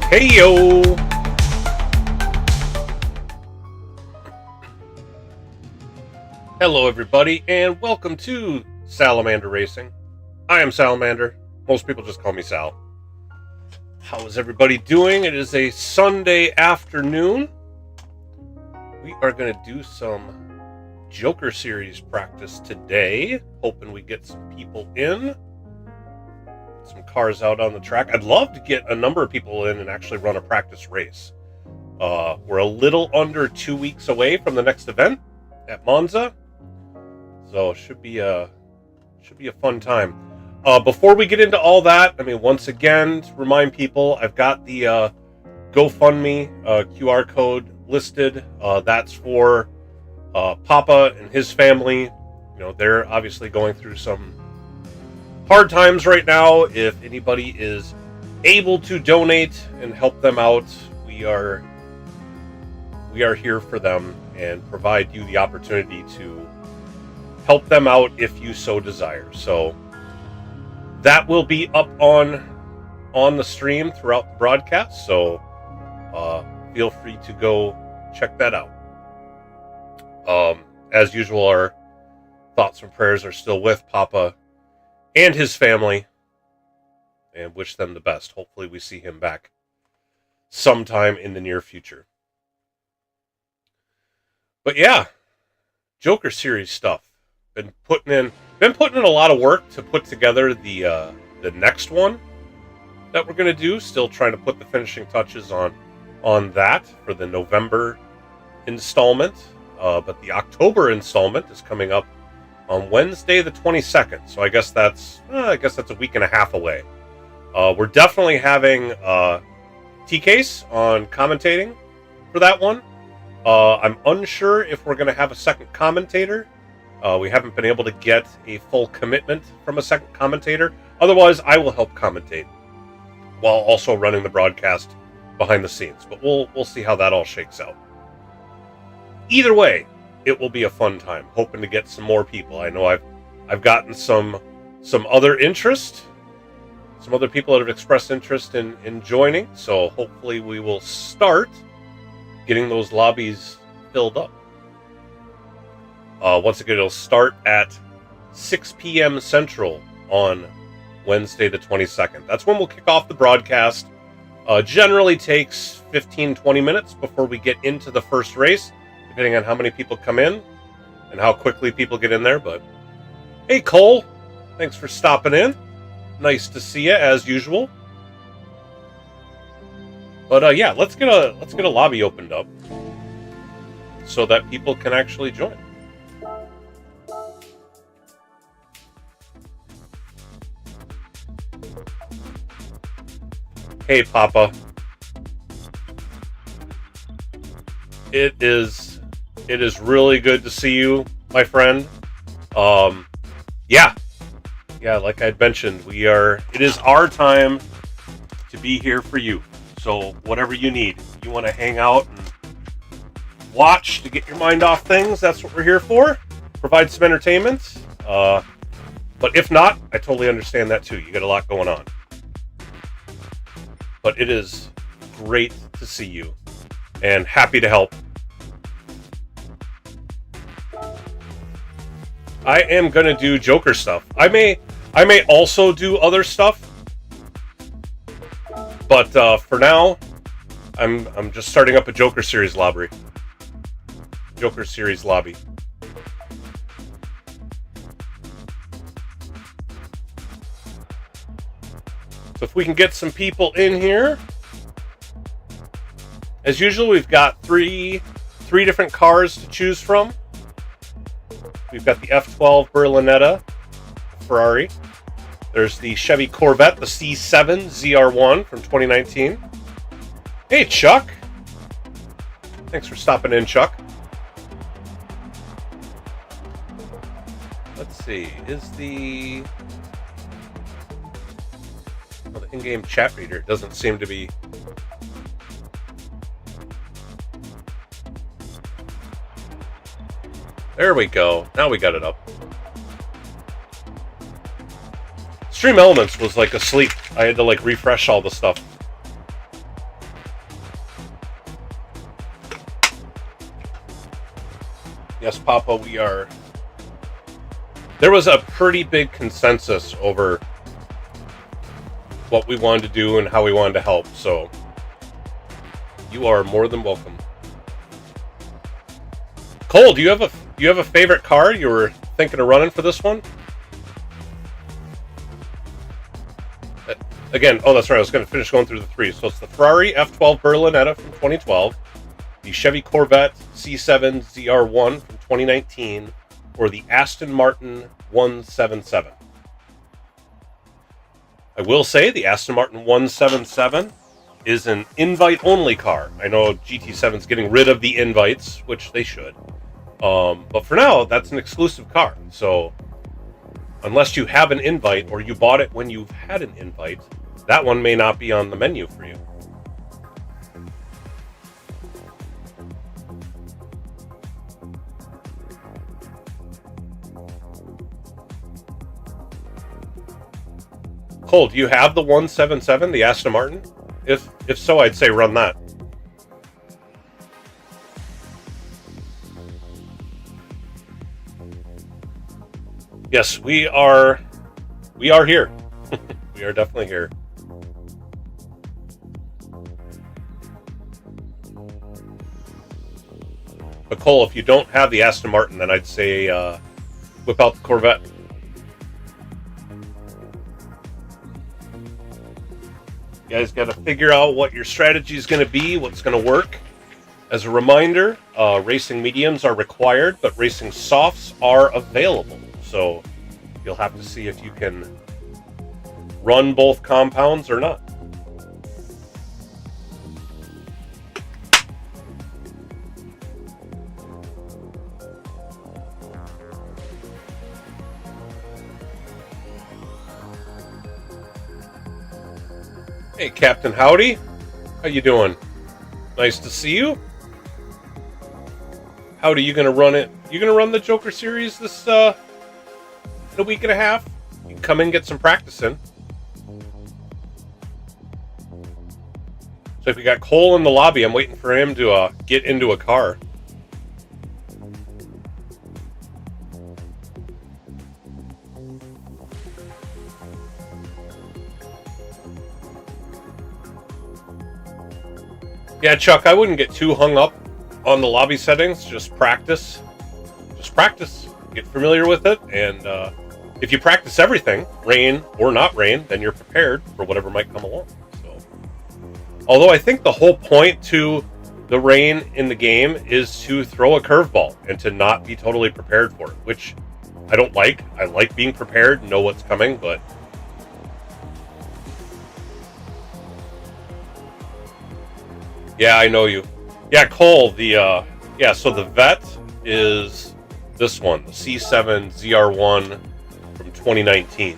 Hey yo! Hello everybody and welcome to Salamander Racing. I am Salamander. Most people just call me Sal. How is everybody doing? It is a Sunday afternoon. We are going to do some Joker Series practice today. Hoping we get some people in. Some cars out on the track. I'd love to get a number of people in and actually run a practice race. We're a little under 2 weeks away from the next event at Monza, so it should be a fun time. Before we get into all that, I mean, once again, to remind people, I've got the GoFundMe QR code listed. That's for Papa and his family. You know, they're obviously going through some hard times right now. If anybody is able to donate and help them out, we are here for them and provide you the opportunity to help them out if you so desire. So that will be up on the stream throughout the broadcast, so feel free to go check that out. As usual, our thoughts and prayers are still with Papa and his family, and wish them the best. Hopefully we see him back sometime in the near future. But yeah, Joker Series stuff. Been putting in a lot of work to put together the next one that we're gonna do. Still trying to put the finishing touches on that for the November installment. But the October installment is coming up on Wednesday the 22nd, so I guess that's a week and a half away. We're definitely having T-Case on commentating for that one. I'm unsure if we're going to have a second commentator. We haven't been able to get a full commitment from a second commentator. Otherwise, I will help commentate while also running the broadcast behind the scenes. But we'll see how that all shakes out. Either way, it will be a fun time. Hoping to get some more people. I know I've gotten some other interest. Some other people that have expressed interest in joining. So hopefully we will start getting those lobbies filled up. Once again, it'll start at 6 p.m. Central on Wednesday the 22nd. That's when we'll kick off the broadcast. Generally takes 15-20 minutes before we get into the first race, depending on how many people come in and how quickly people get in there. But hey, Cole, thanks for stopping in. Nice to see you as usual. But yeah, let's get a lobby opened up so that people can actually join. Hey, Papa. It is really good to see you, my friend. Yeah, like I'd mentioned, it is our time to be here for you. So whatever you need, you want to hang out and watch to get your mind off things, that's what we're here for. Provide some entertainment. But if not, I totally understand that too. You got a lot going on. But it is great to see you and happy to help. I am going to do Joker stuff. I may also do other stuff. But for now, I'm just starting up a Joker Series lobby. Joker Series lobby. So if we can get some people in here. As usual, we've got three different cars to choose from. We've got the F12 Berlinetta Ferrari. There's the Chevy Corvette, the C7 ZR1 from 2019. Hey, Chuck. Thanks for stopping in, Chuck. Let's see. Is the in-game chat reader doesn't seem to be... There we go. Now we got it up. Stream Elements was like asleep. I had to like refresh all the stuff. Yes, Papa, we are. There was a pretty big consensus over what we wanted to do and how we wanted to help, so you are more than welcome. Cole, do you have a favorite car you were thinking of running for this one? Again, oh, that's right. I was going to finish going through the three. So it's the Ferrari F12 Berlinetta from 2012, the Chevy Corvette C7 ZR1 from 2019, or the Aston Martin 177. I will say the Aston Martin 177 is an invite-only car. I know GT7's getting rid of the invites, which they should. But for now, that's an exclusive car. So unless you have an invite or you bought it when you've had an invite, that one may not be on the menu for you. Cole, do you have the 177, the Aston Martin? If so, I'd say run that. Yes, we are here. We are definitely here. But Cole, if you don't have the Aston Martin, then I'd say whip out the Corvette. You guys got to figure out what your strategy is going to be, what's going to work. As a reminder, racing mediums are required, but racing softs are available. So you'll have to see if you can run both compounds or not. Hey, Captain Howdy. How you doing? Nice to see you. Howdy, you gonna run it? You gonna run the Joker series this in a week and a half? You can come in and get some practice in. So if you got Cole in the lobby, I'm waiting for him to get into a car. Yeah, Chuck, I wouldn't get too hung up on the lobby settings. Just practice. Just practice. Get familiar with it. And if you practice everything, rain or not rain, then you're prepared for whatever might come along. So, although I think the whole point to the rain in the game is to throw a curveball and to not be totally prepared for it, which I don't like. I like being prepared, know what's coming, but yeah, I know you. Yeah, Cole, so the vet is this one, the C7 ZR1 from 2019.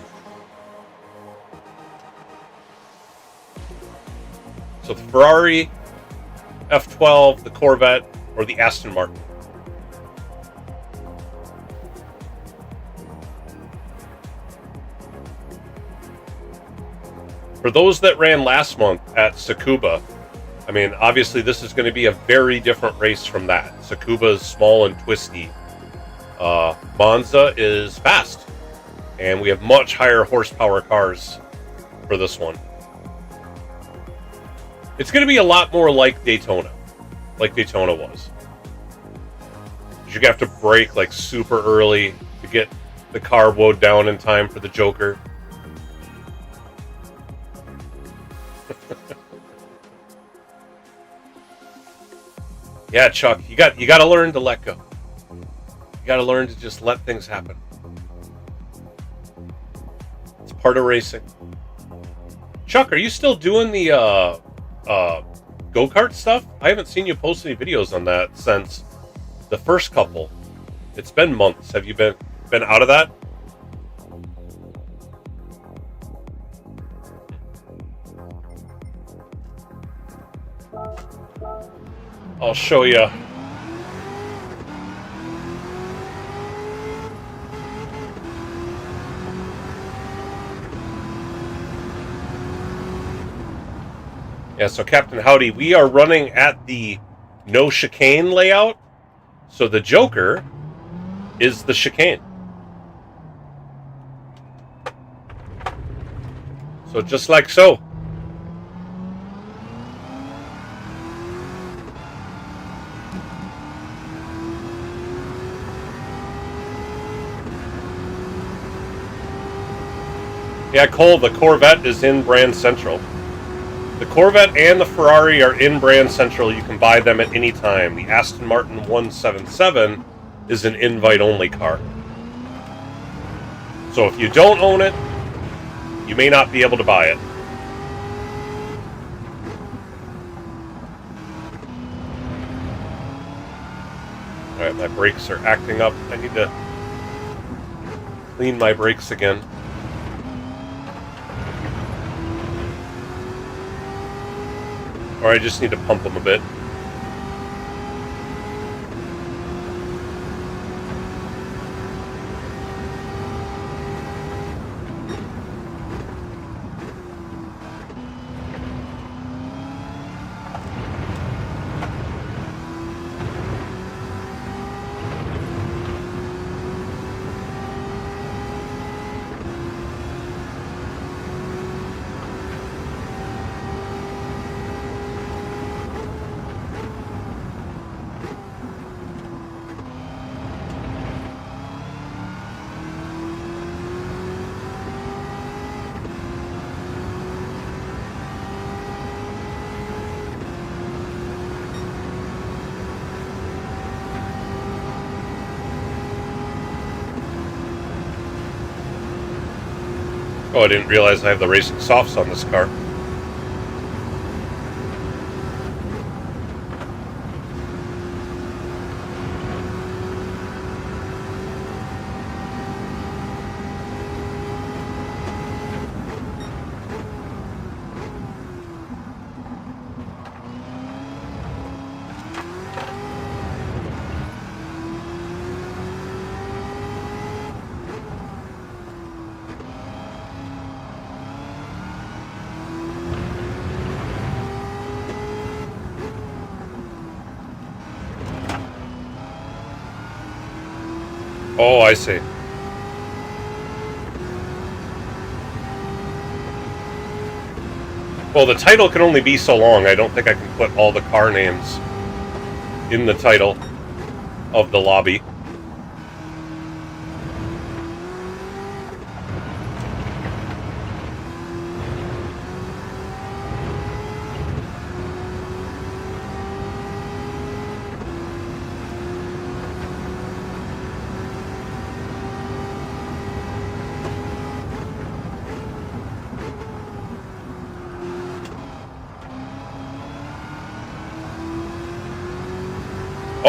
So the Ferrari F12, the Corvette, or the Aston Martin. For those that ran last month at Tsukuba, I mean, obviously this is going to be a very different race from that. Tsukuba is small and twisty. Monza is fast. And we have much higher horsepower cars for this one. It's going to be a lot more like Daytona was. You have to brake like super early to get the car woed down in time for the Joker. Yeah, Chuck, you got to learn to let go. You got to learn to just let things happen. It's part of racing. Chuck, are you still doing the go-kart stuff? I haven't seen you post any videos on that since the first couple. It's been months. Have you been out of that? I'll show you. Yeah, so Captain Howdy, we are running at the no chicane layout. So the Joker is the chicane. So just like so. Yeah, Cole, the Corvette is in Brand Central. The Corvette and the Ferrari are in Brand Central. You can buy them at any time. The Aston Martin 177 is an invite-only car. So if you don't own it, you may not be able to buy it. Alright, my brakes are acting up. I need to clean my brakes again. Or I just need to pump them a bit. Oh, I didn't realize I have the racing softs on this car. Oh, I see. Well, the title can only be so long. I don't think I can put all the car names in the title of the lobby.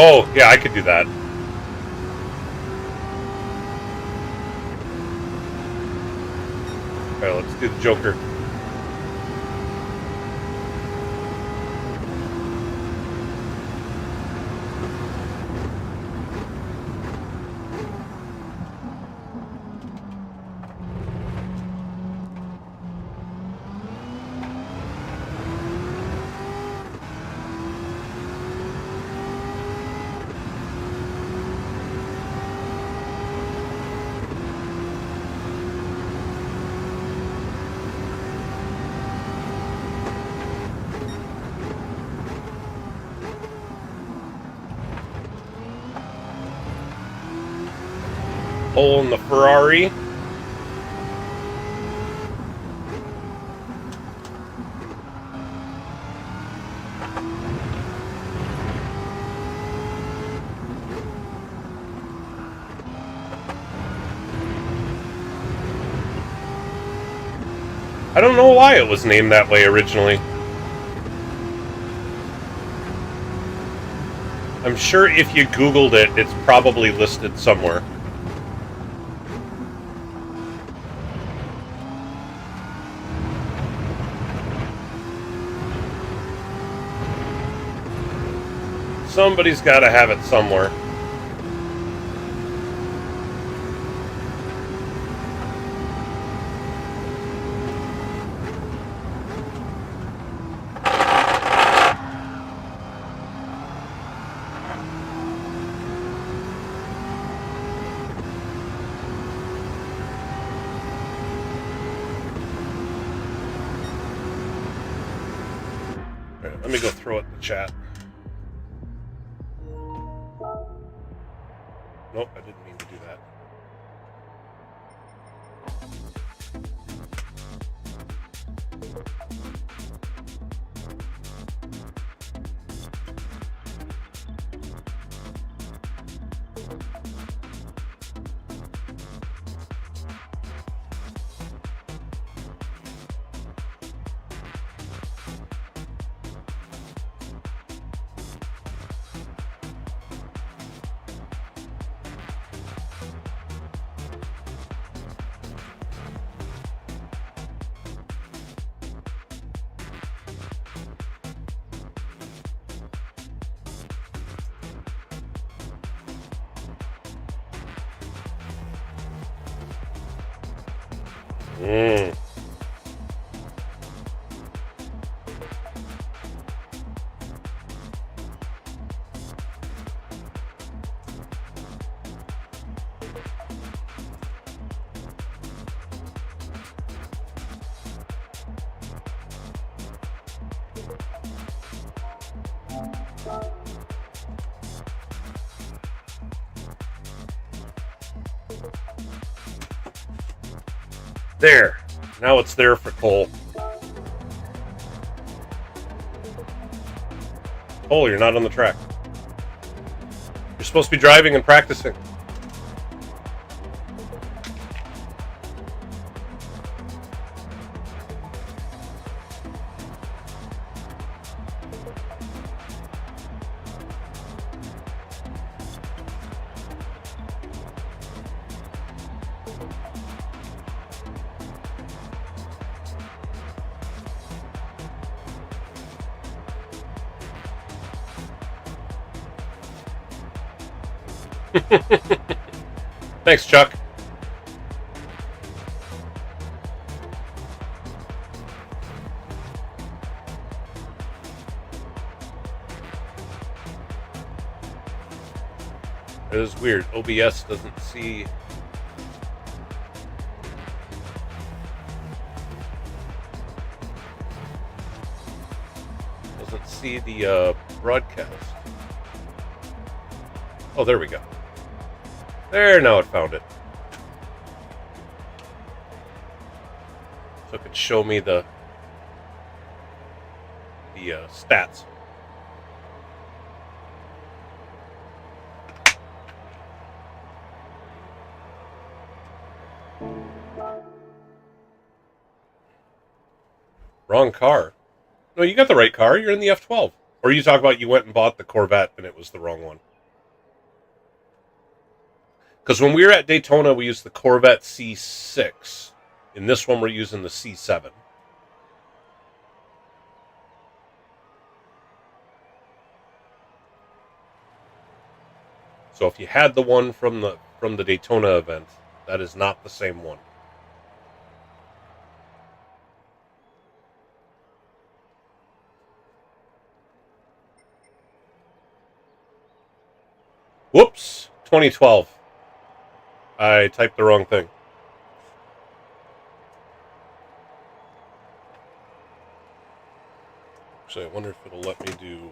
Oh, yeah, I could do that. Alright, let's do the Joker. Hole in the Ferrari. I don't know why it was named that way originally. I'm sure if you Googled it, it's probably listed somewhere. Somebody's got to have it somewhere. All right, let me go throw it in the chat. Nope, I didn't mean to do that. There. Now it's there for Cole. Cole, you're not on the track. You're supposed to be driving and practicing. Thanks, Chuck. It is weird. OBS doesn't see the broadcast. Oh, there we go. There, now it found it. So it could show me the stats. Wrong car. No, you got the right car. You're in the F12. Or you talk about you went and bought the Corvette and it was the wrong one. Because when we were at Daytona, we used the Corvette C6. In this one, we're using the C7. So if you had the one from the Daytona event, that is not the same one. Whoops, 2012. I typed the wrong thing. Actually, I wonder if it'll let me do...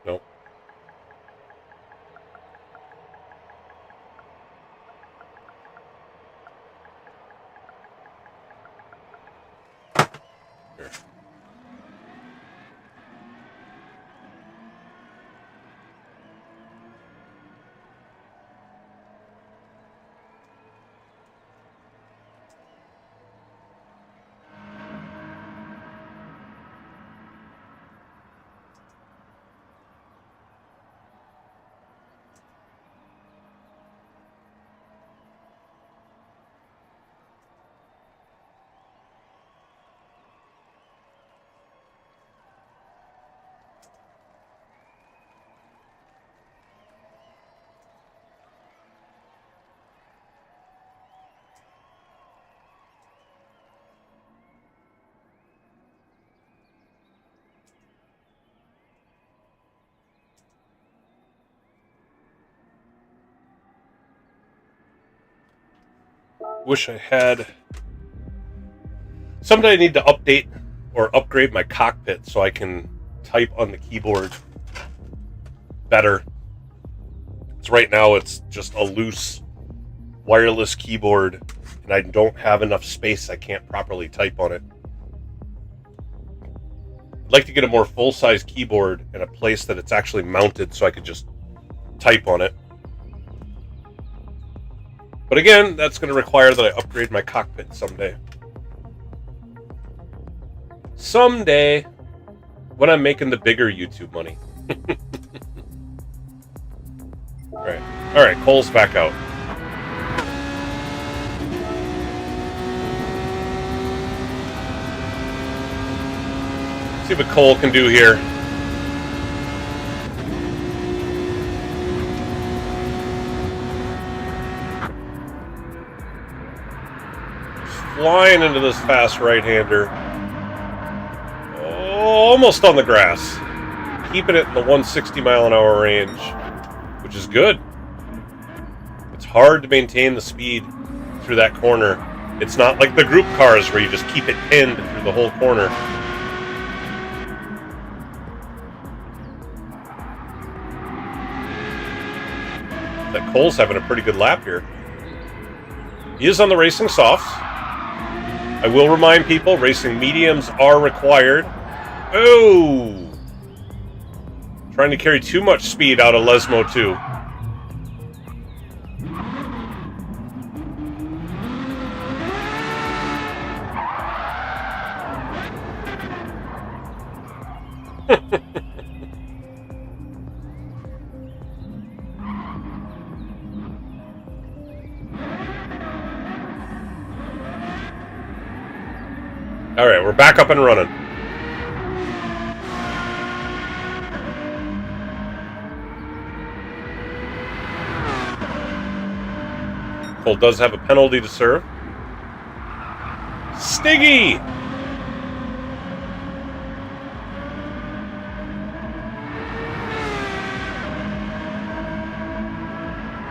Nope. Here. Wish I had... Someday I need to update or upgrade my cockpit so I can type on the keyboard better. Because right now it's just a loose wireless keyboard and I don't have enough space. I can't properly type on it. I'd like to get a more full-size keyboard in a place that it's actually mounted so I could just type on it. But again, that's going to require that I upgrade my cockpit someday. Someday, when I'm making the bigger YouTube money. Alright, Cole's back out. See what Cole can do here. Flying into this fast right-hander. Oh, almost on the grass. Keeping it in the 160 mile an hour range, which is good. It's hard to maintain the speed through that corner. It's not like the group cars where you just keep it pinned through the whole corner. That Cole's having a pretty good lap here. He is on the racing softs. I will remind people, racing mediums are required. Oh! Trying to carry too much speed out of Lesmo 2. Alright, we're back up and running. Cole does have a penalty to serve. Stiggy!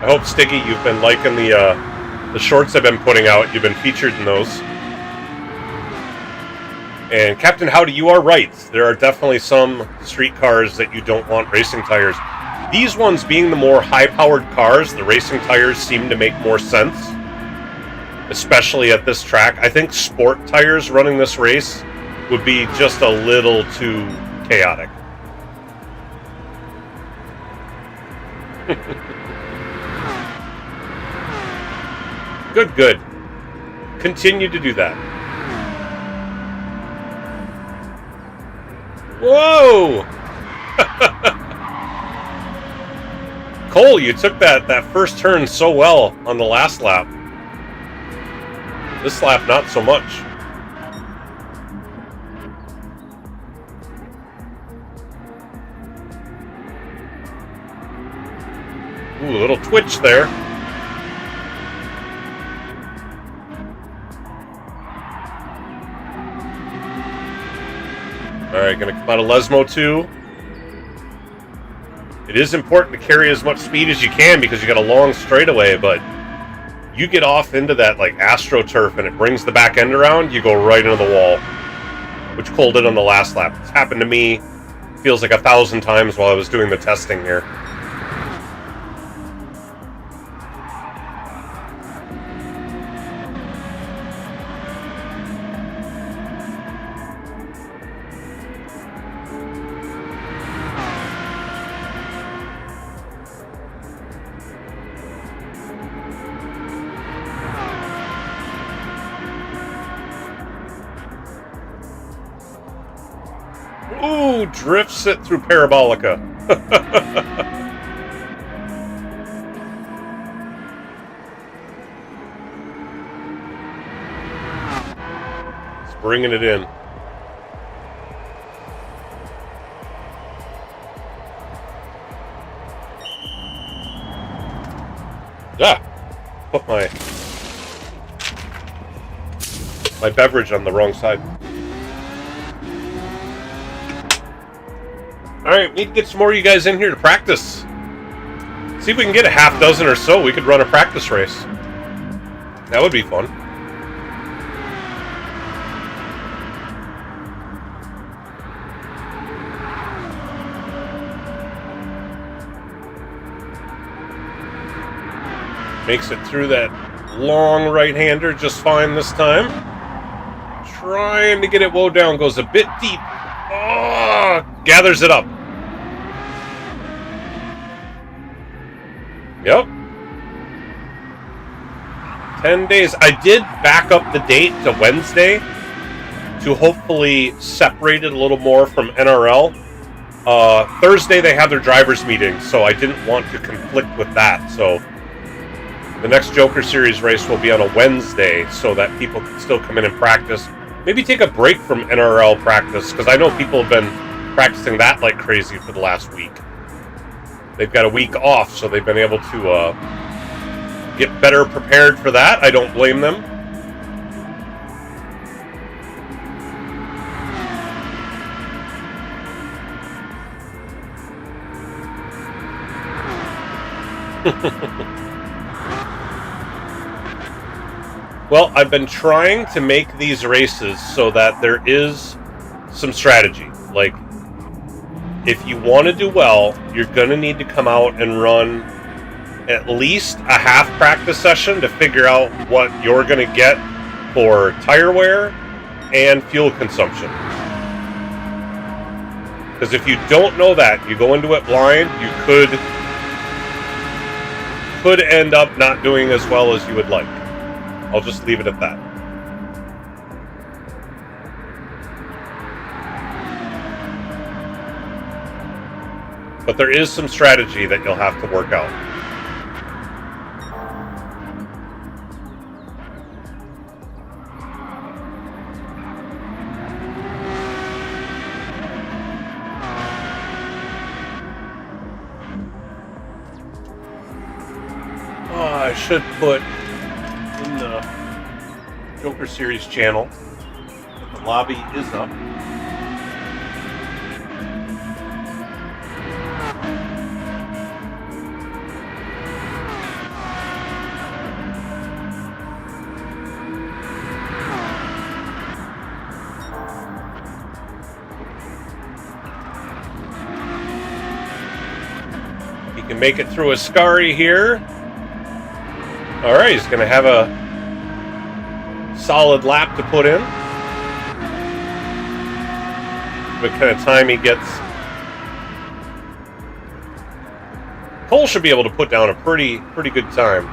I hope, Stiggy, you've been liking the shorts I've been putting out. You've been featured in those. And Captain Howdy, you are right. There are definitely some street cars that you don't want racing tires. These ones being the more high-powered cars, the racing tires seem to make more sense. Especially at this track. I think sport tires running this race would be just a little too chaotic. Good, good. Continue to do that. Whoa! Cole, you took that first turn so well on the last lap. This lap, not so much. Ooh, a little twitch there. Alright, gonna come out of Lesmo 2. It is important to carry as much speed as you can because you got a long straightaway, but you get off into that like AstroTurf and it brings the back end around, you go right into the wall. Which Cole did on the last lap. It's happened to me, feels like 1,000 times while I was doing the testing here. Ooh, drifts it through Parabolica. It's bringing it in. Ah! Put my beverage on the wrong side. Alright, we need to get some more of you guys in here to practice. See if we can get a half dozen or so. We could run a practice race. That would be fun. Makes it through that long right-hander just fine this time. Trying to get it woe down, goes a bit deep. Oh, gathers it up. Yep. 10 days. I did back up the date to Wednesday to hopefully separate it a little more from NRL. Thursday they have their drivers meeting, so I didn't want to conflict with that. So the next Joker Series race will be on a Wednesday so that people can still come in and practice. Maybe take a break from NRL practice, because I know people have been practicing that like crazy for the last week. They've got a week off, so they've been able to get better prepared for that. I don't blame them. Well, I've been trying to make these races so that there is some strategy. Like, if you want to do well, you're going to need to come out and run at least a half practice session to figure out what you're going to get for tire wear and fuel consumption. Because if you don't know that, you go into it blind, you could end up not doing as well as you would like. I'll just leave it at that. But there is some strategy that you'll have to work out. Oh, I should put in the Joker Series channel that the lobby is up. He can make it through a scurry here. Alright, he's going to have a solid lap to put in. What kind of time he gets. Cole should be able to put down a pretty good time.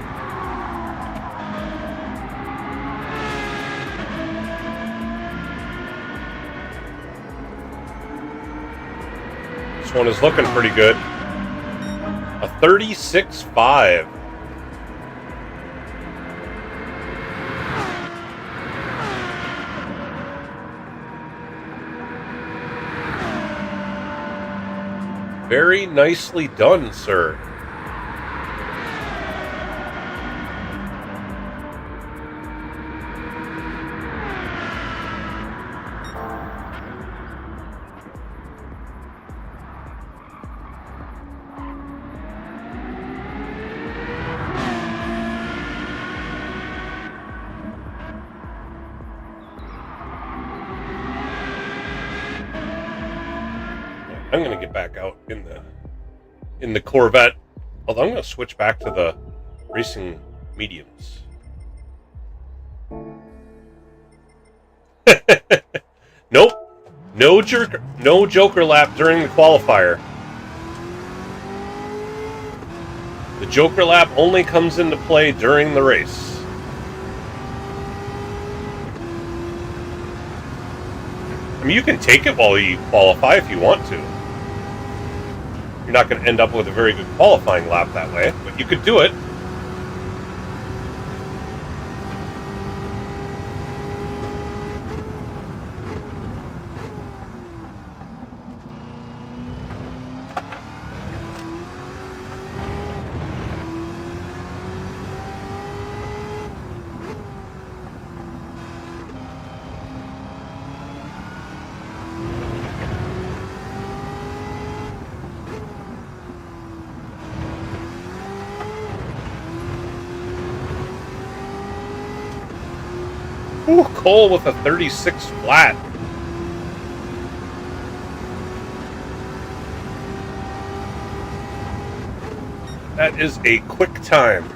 This one is looking pretty good. A 36.5. Very nicely done, sir. I'm going to get back out in the Corvette. Although I'm going to switch back to the racing mediums. Nope. No Joker lap during the qualifier. The Joker lap only comes into play during the race. I mean, you can take it while you qualify if you want to. You're not going to end up with a very good qualifying lap that way, but you could do it. Ooh, Cole with a 36 flat. That is a quick time.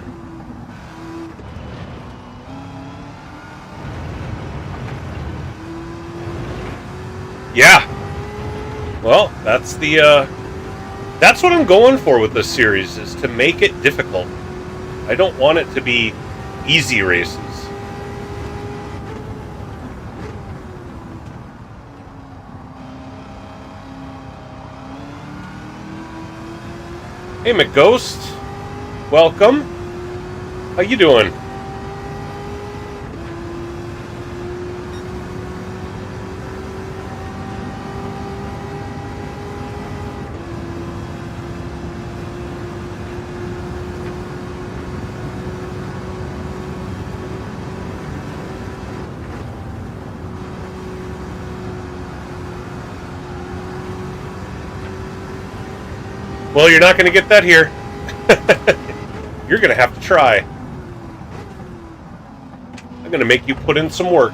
Yeah. Well, that's that's what I'm going for with this series, is to make it difficult. I don't want it to be easy races. Hey, McGhost. Welcome. How you doing? Well, you're not going to get that here. You're going to have to try. I'm going to make you put in some work.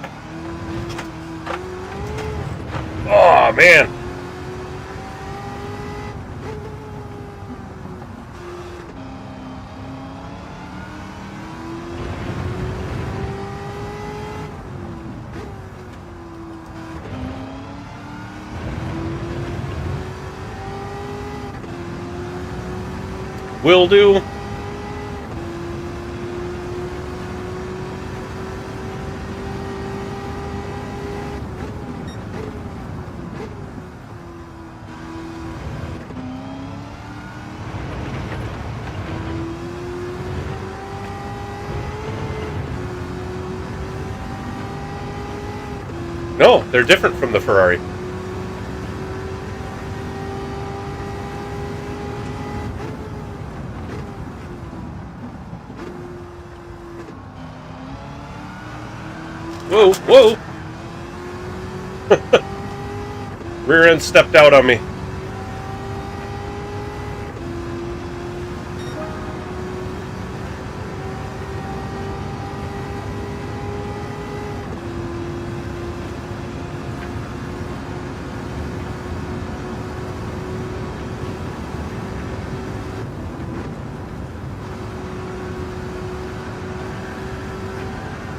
Oh, man. Will do. No, they're different from the Ferrari. Whoa, whoa! Rear end stepped out on me.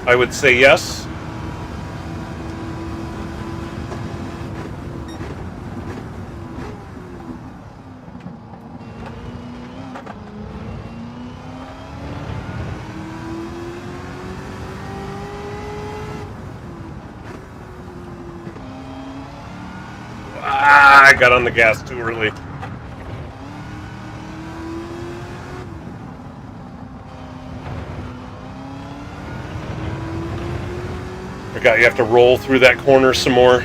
I would say yes. I got on the gas too early. You have to roll through that corner some more.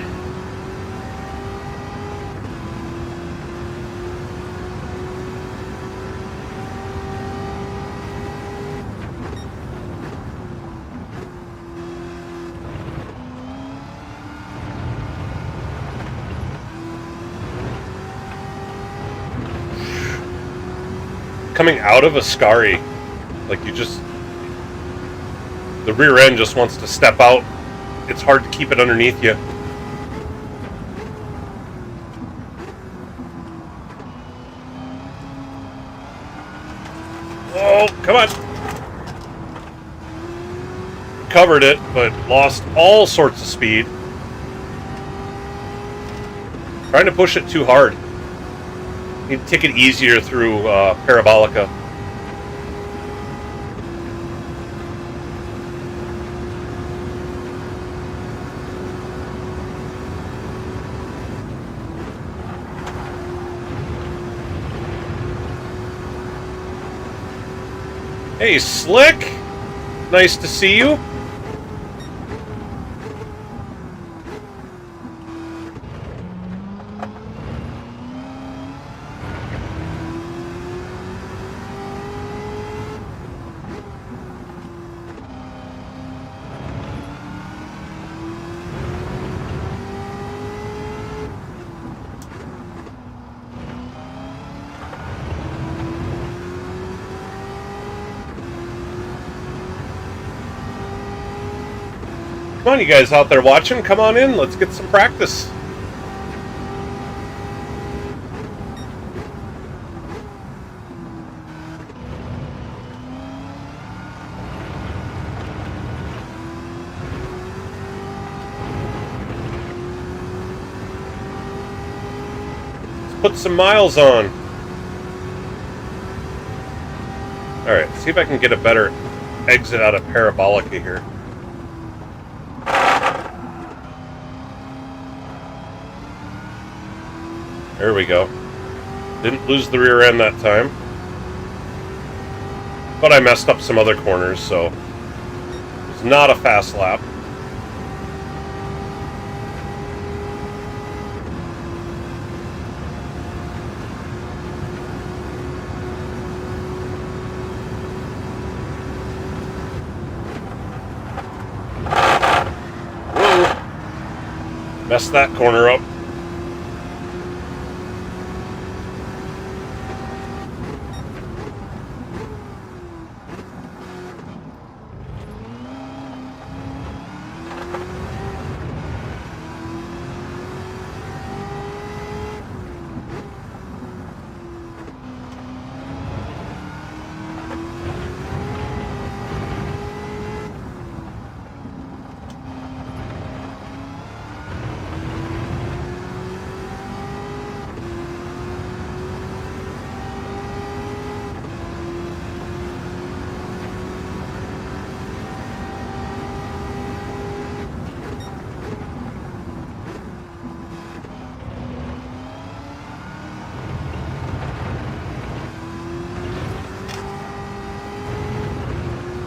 Coming out of a Scari, like the rear end just wants to step out. It's hard to keep it underneath you. Oh, come on. Covered it, but lost all sorts of speed. Trying to push it too hard. Need to take it easier through Parabolica. Hey, Slick! Nice to see you. Come on, you guys out there watching, come on in, let's get some practice. Let's put some miles on. Alright, see if I can get a better exit out of Parabolica here. There we go. Didn't lose the rear end that time. But I messed up some other corners, so it was not a fast lap. Whoa. Messed that corner up.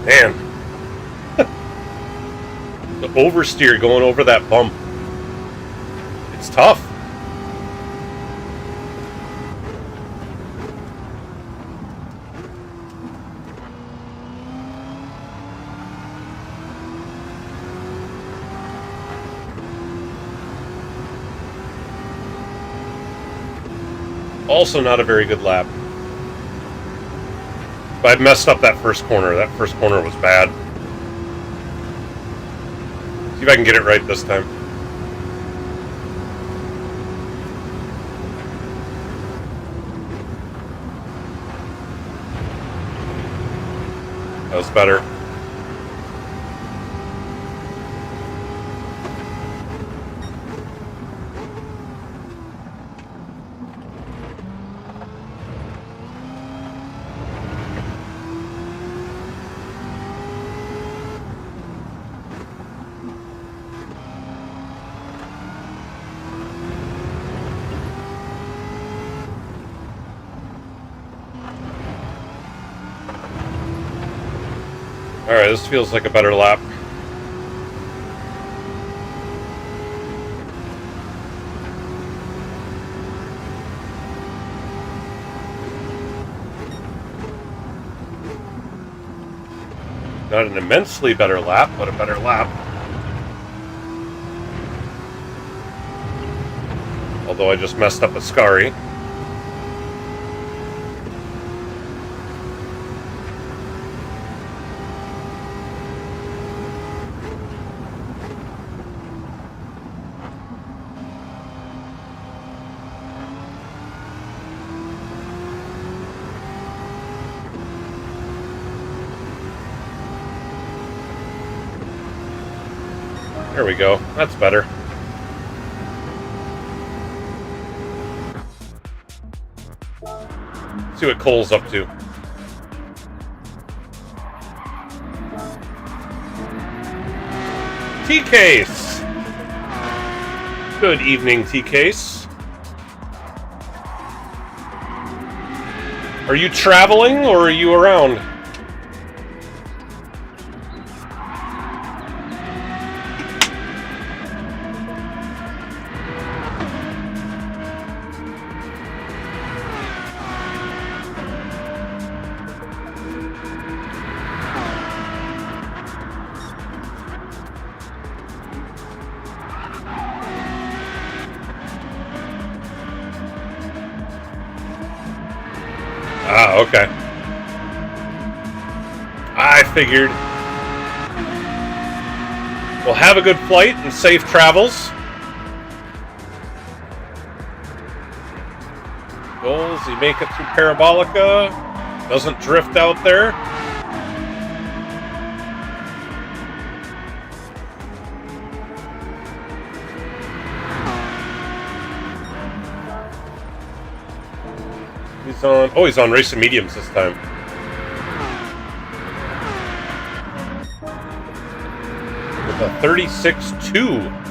Man, the oversteer going over that bump, it's tough. Also not a very good lap. But I messed up that first corner. That first corner was bad. See if I can get it right this time. That was better. Alright, this feels like a better lap. Not an immensely better lap, but a better lap. Although I just messed up a Scari. There we go. That's better. See what Cole's up to. T-Case! Good evening, T-Case. Are you traveling or are you around? Ah, okay. I figured. Well, have a good flight and safe travels. Goals, you make it through Parabolica. Doesn't drift out there. He's on racing mediums this time. With a 36.2.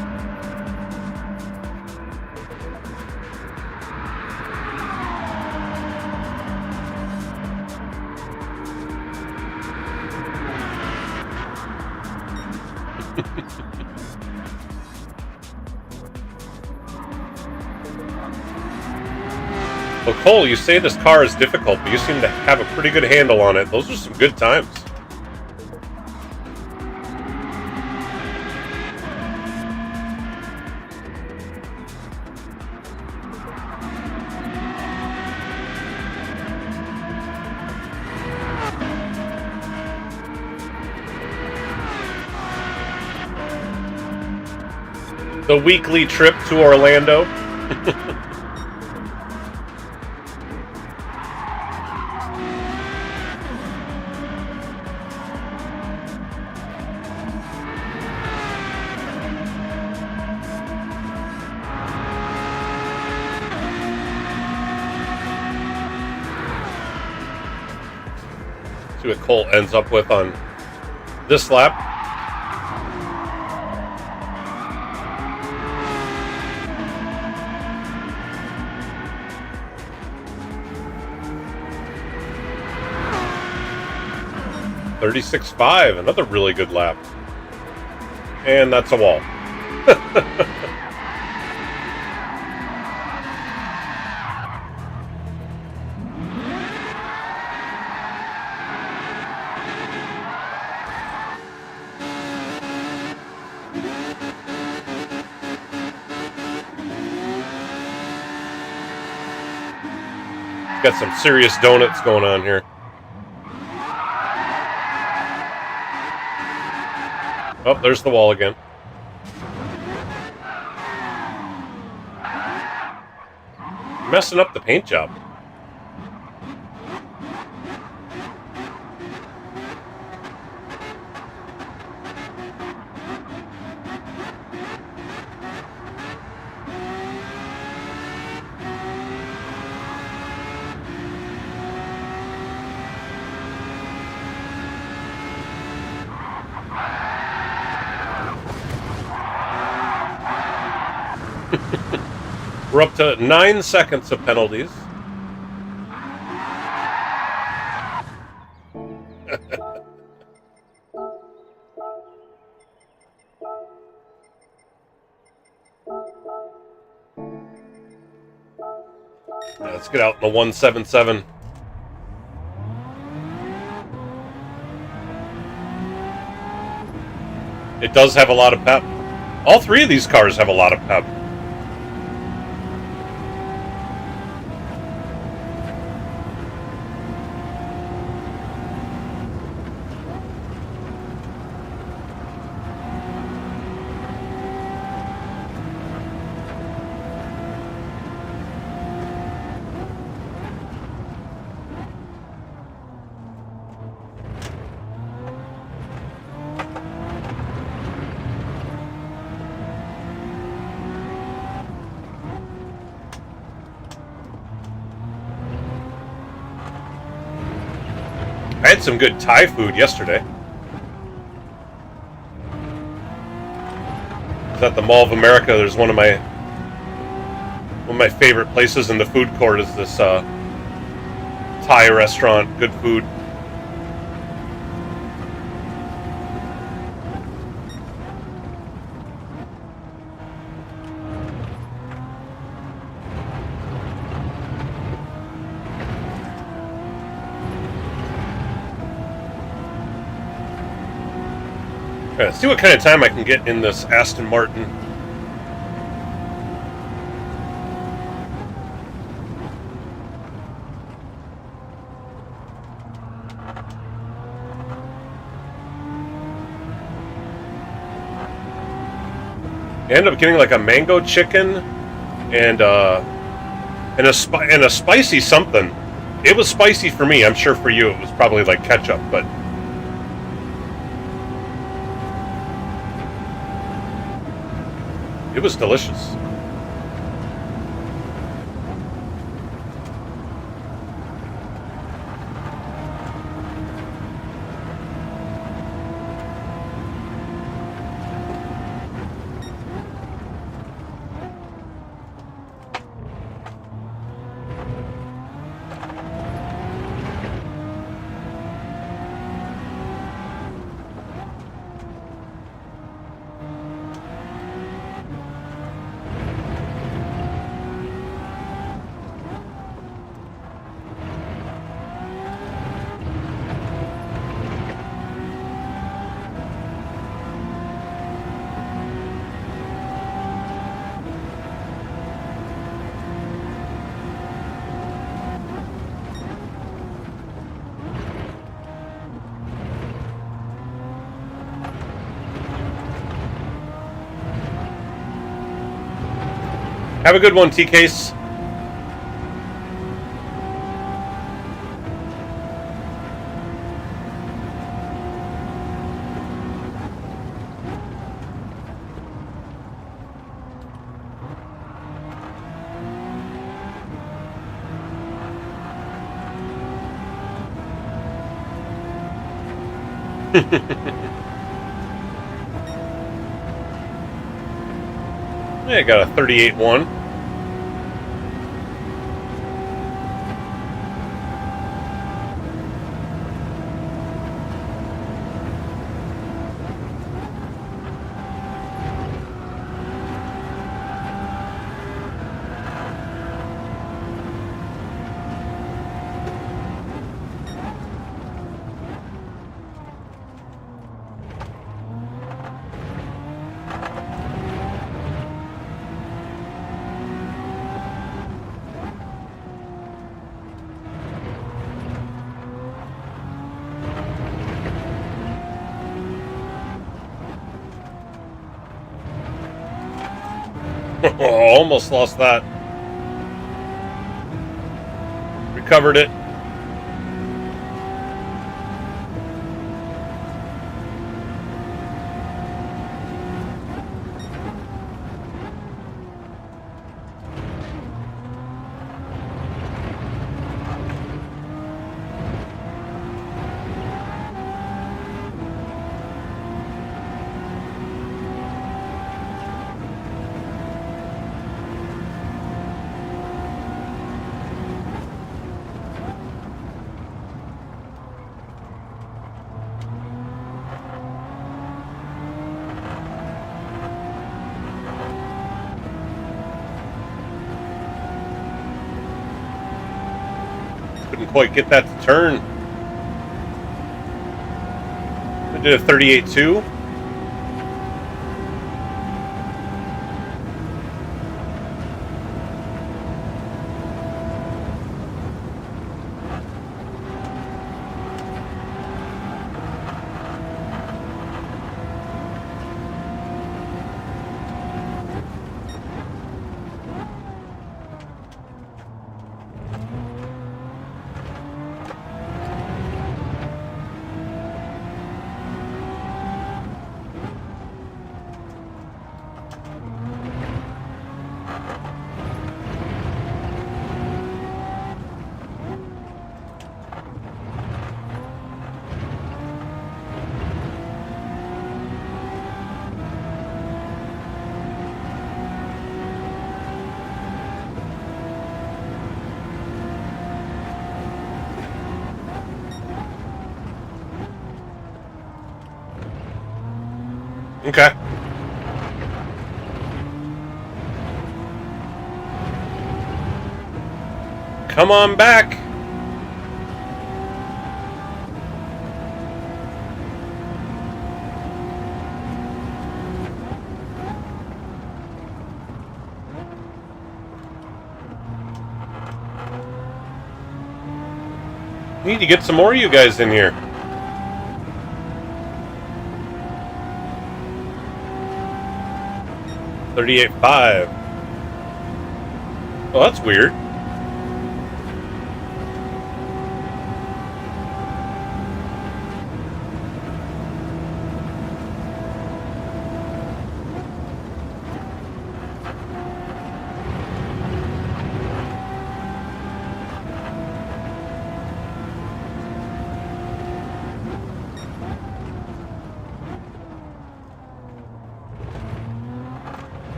Well, Cole, you say this car is difficult, but you seem to have a pretty good handle on it. Those are some good times. The weekly trip to Orlando. See what Cole ends up with on this lap. .36.5, another really good lap. And that's a wall. Got some serious donuts going on here. Oh, there's the wall again. Messing up the paint job. We're up to 9 seconds of penalties. Let's get out in the 177. It does have a lot of pep. All three of these cars have a lot of pep. I had some good Thai food yesterday. I was at the Mall of America. There's one of my favorite places in the food court is this Thai restaurant. Good food. Let's see what kind of time I can get in this Aston Martin. I ended up getting like a mango chicken and a spicy something. It was spicy for me. I'm sure for you it was probably like ketchup, but it was delicious. Have a good one, T-Case. Yeah, got a 38-1. Almost lost that. Recovered it. Couldn't quite get that to turn. I did a 38.2. Okay. Come on back. Need to get some more of you guys in here. 38.5. Oh, that's weird.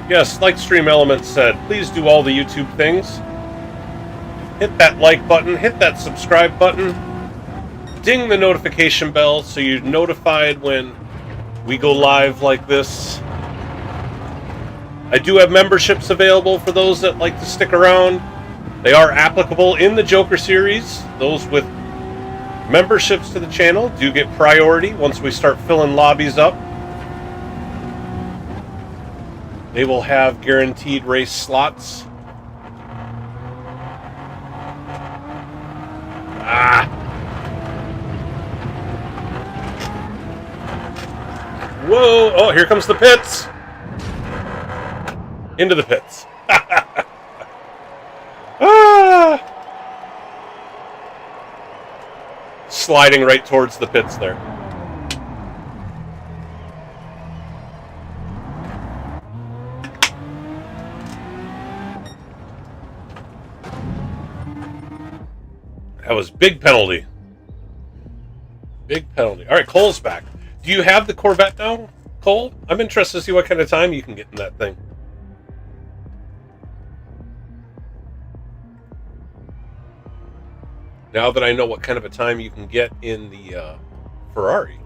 Yes, like Stream Elements said, please do all the YouTube things. Hit that like button, hit that subscribe button, ding the notification bell so you're notified when we go live like this. I do have memberships available for those that like to stick around. They are applicable in the Joker series. Those with memberships to the channel do get priority once we start filling lobbies up. They will have guaranteed race slots. Whoa! Oh, here comes the pits! Into the pits. Sliding right towards the pits there. That was big penalty. Big penalty. All right, Cole's back. Do you have the Corvette now, Cole? I'm interested to see what kind of time you can get in that thing. Now that I know what kind of a time you can get in the Ferrari.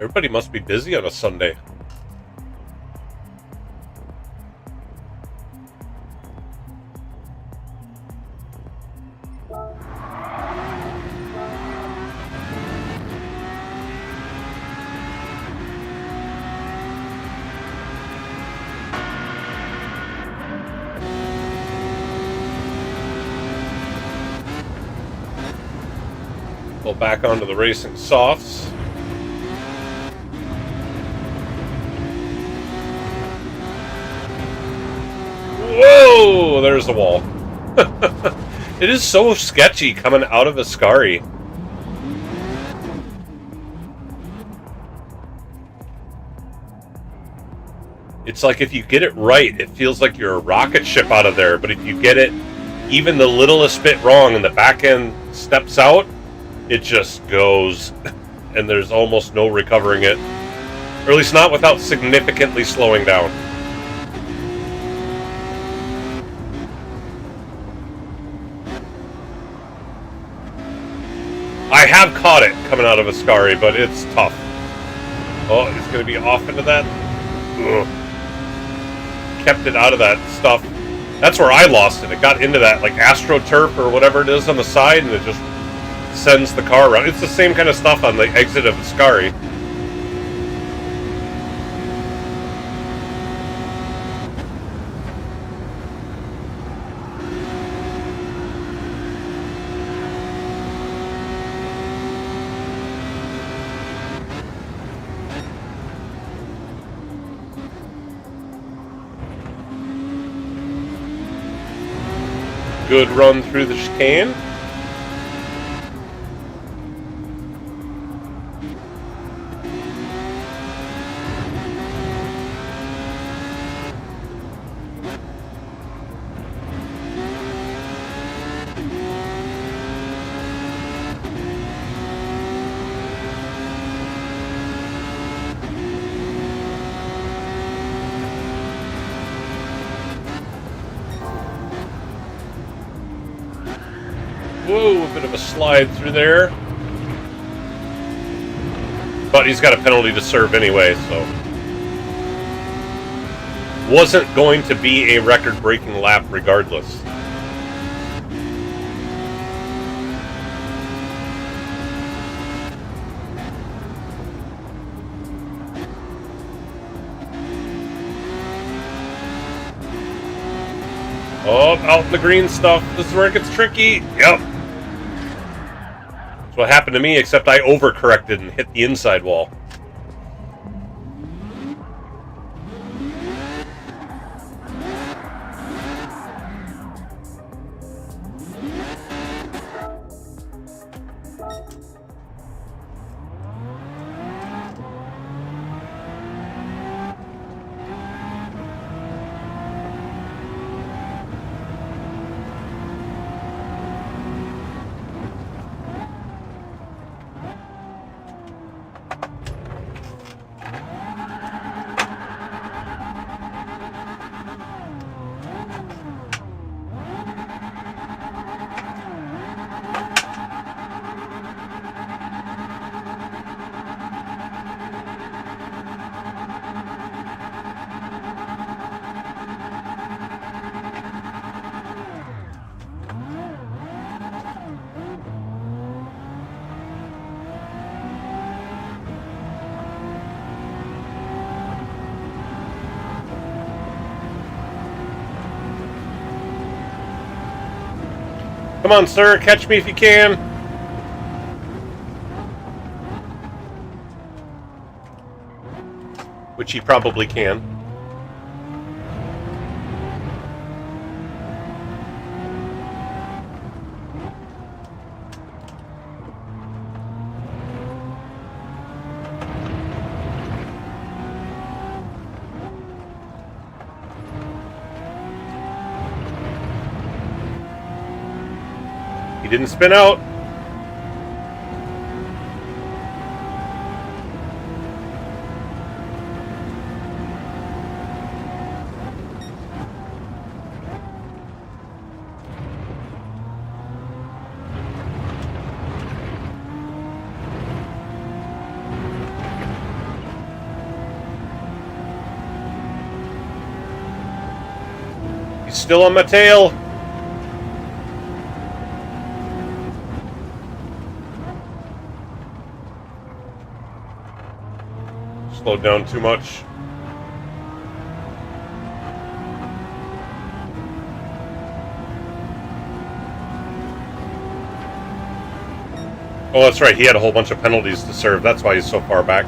Everybody must be busy on a Sunday. Go back onto the racing softs. Whoa! There's the wall. It is so sketchy coming out of Ascari. It's like if you get it right, it feels like you're a rocket ship out of there. But if you get it even the littlest bit wrong and the back end steps out, it just goes. And there's almost no recovering it. Or at least not without significantly slowing down. I have caught it coming out of Ascari, but it's tough. Oh, it's going to be off into that. Ugh. Kept it out of that stuff. That's where I lost it. It got into that like AstroTurf or whatever it is on the side, and it just sends the car around. It's the same kind of stuff on the exit of Ascari. Good run through the chicane. Whoa, a bit of a slide through there. But he's got a penalty to serve anyway, so... Wasn't going to be a record-breaking lap regardless. Oh, out in the green stuff. This is where it gets tricky. Yep. That's what happened to me, except I overcorrected and hit the inside wall. Come on, sir, catch me if you can. Which he probably can. Didn't spin out. He's still on my tail. Slowed down too much. Oh, that's right. He had a whole bunch of penalties to serve. That's why he's so far back.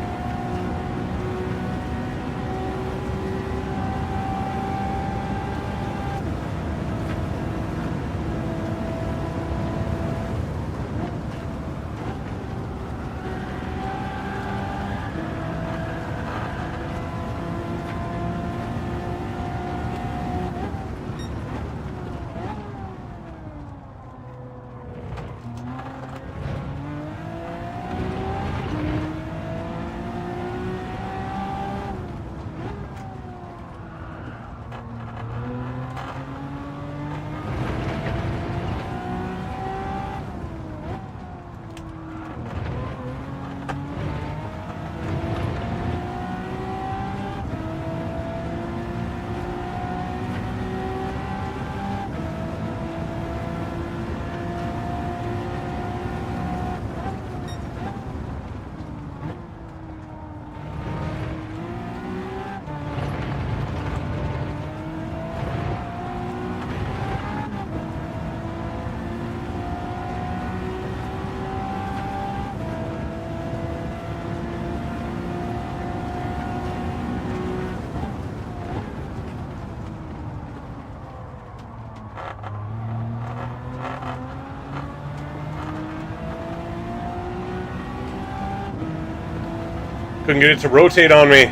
Couldn't get it to rotate on me.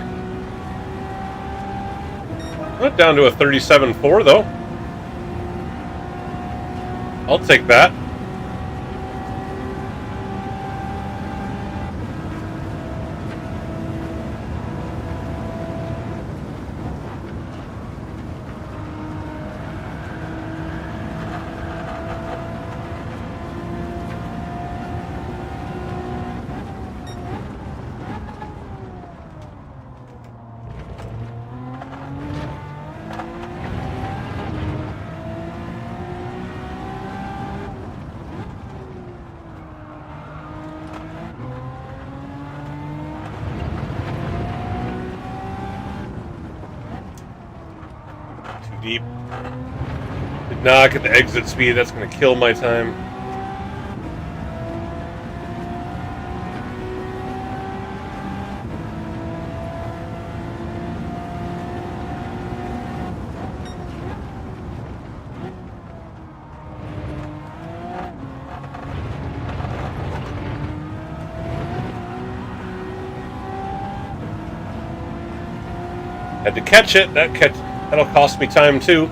Went down to a 37.4 though. I'll take that. deep. Did not get the exit speed. That's going to kill my time. Had to catch it. That'll cost me time too.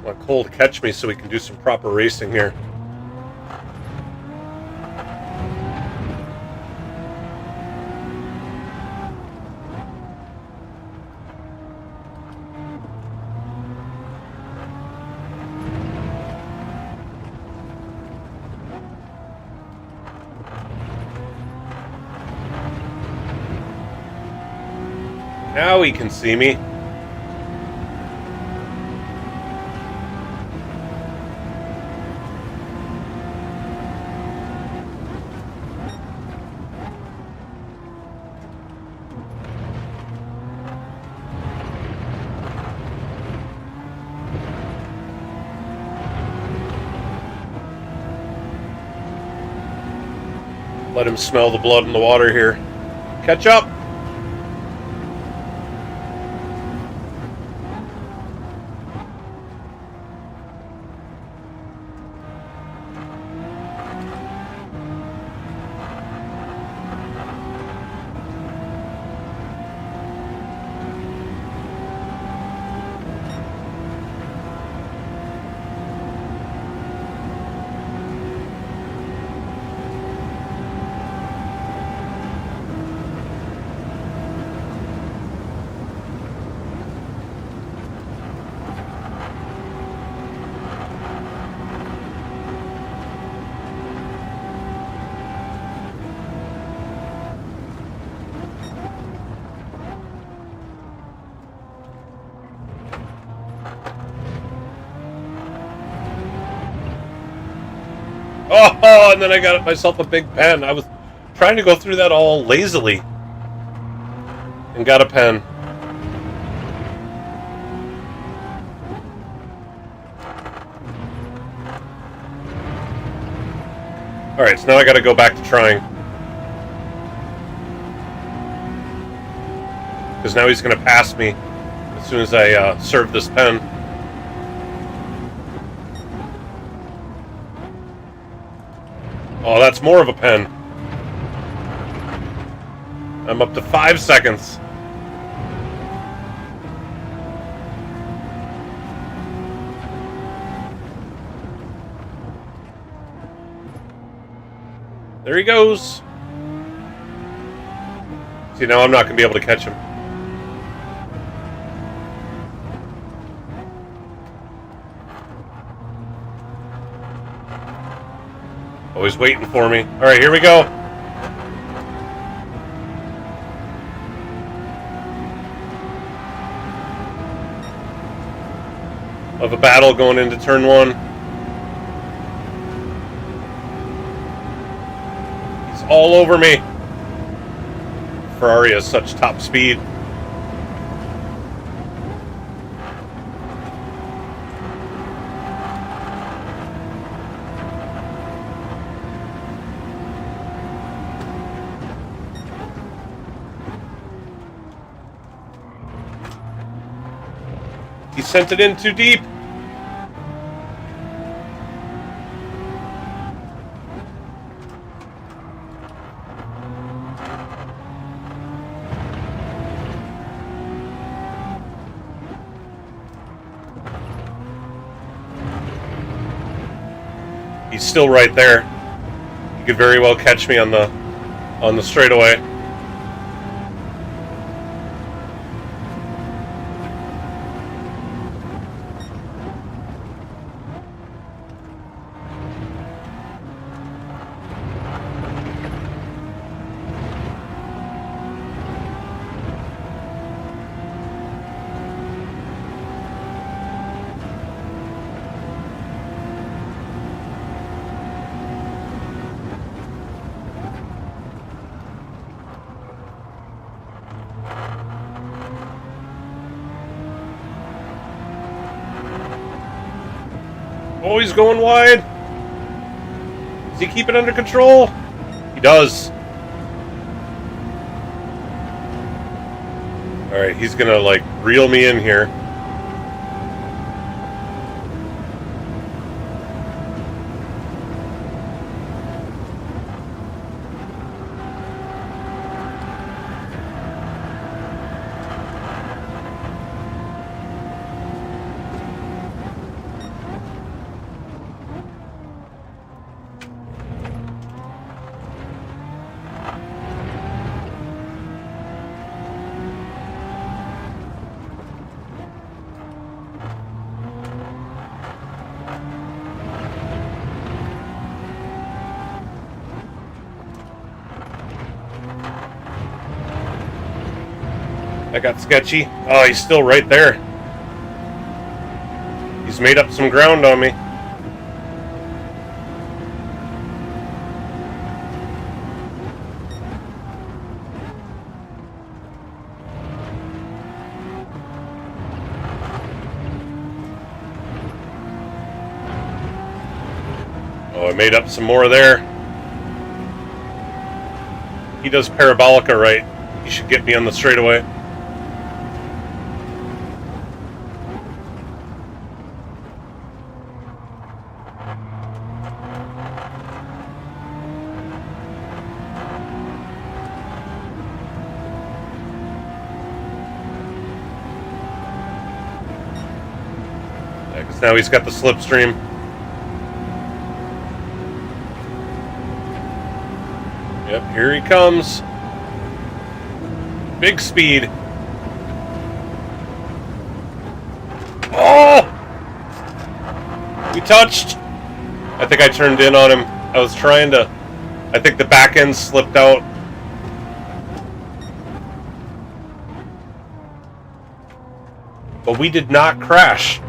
Want Cole to catch me so we can do some proper racing here. Now he can see me. Let him smell the blood in the water here. Catch up! Oh, and then I got myself a big pen. I was trying to go through that all lazily. And got a pen. Alright, so now I gotta go back to trying. Because now he's gonna pass me as soon as I serve this pen. Oh, that's more of a pen. I'm up to 5 seconds. There he goes. See, now I'm not going to be able to catch him. Oh, he's waiting for me. All right, here we go. Of a battle going into turn one. He's all over me. Ferrari has such top speed. He sent it in too deep. He's still right there. He could very well catch me on the straightaway. Oh, he's going wide. Does he keep it under control? He does. Alright, he's gonna, like, reel me in here. That got sketchy. Oh, he's still right there. He's made up some ground on me. Oh, I made up some more there. He does parabolica right. He should get me on the straightaway. Because now he's got the slipstream. Yep, here he comes. Big speed. Oh! We touched. I think I turned in on him. I was trying to... I think the back end slipped out. But we did not crash.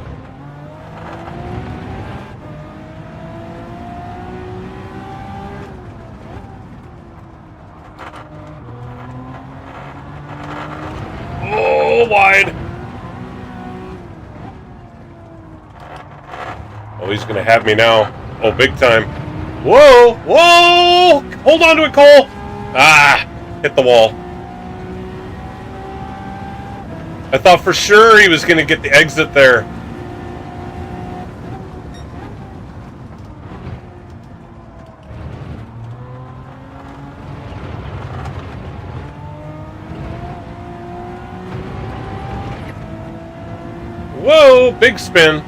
Oh, wide. Oh, he's going to have me now. Oh, big time. Whoa! Whoa! Hold on to it, Cole! Ah! Hit the wall. I thought for sure he was going to get the exit there. Whoa! Big spin.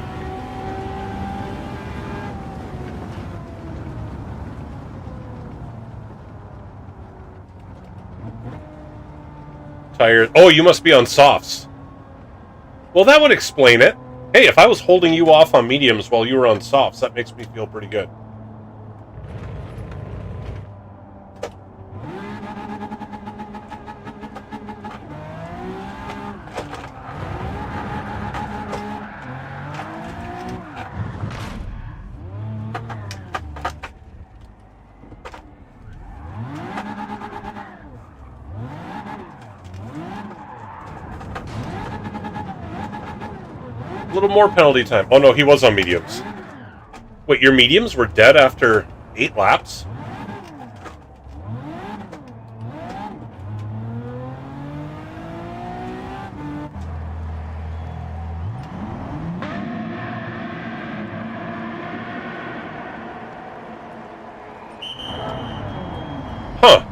Tires. Oh, you must be on softs. Well, that would explain it. Hey, if I was holding you off on mediums while you were on softs, that makes me feel pretty good. A little more penalty time. Oh no, he was on mediums. Wait, your mediums were dead after 8 laps? Huh.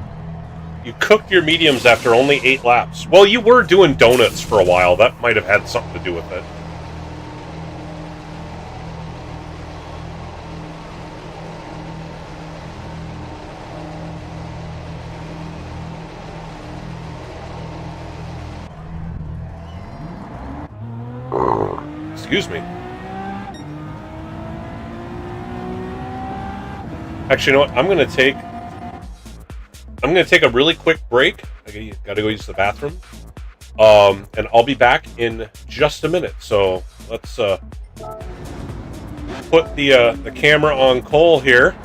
You cooked your mediums after only 8 laps. Well, you were doing donuts for a while. That might have had something to do with it. Excuse me. Actually, you know what? I'm gonna take a really quick break. I gotta go use the bathroom. And I'll be back in just a minute. So let's put the camera on Cole here.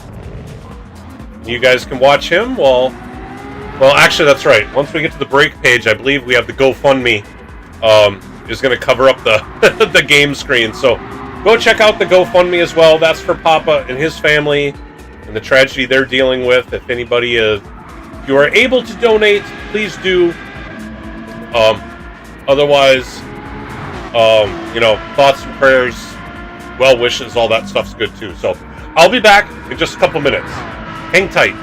You guys can watch him while. Well, actually, that's right. Once we get to the break page, I believe we have the GoFundMe. Is going to cover up the the game screen. So go check out the GoFundMe as well. That's for Papa and his family and the tragedy they're dealing with. If anybody if you are able to donate, please do. Otherwise, you know, thoughts and prayers, well wishes, all that stuff's good too. So I'll be back in just a couple minutes. Hang tight.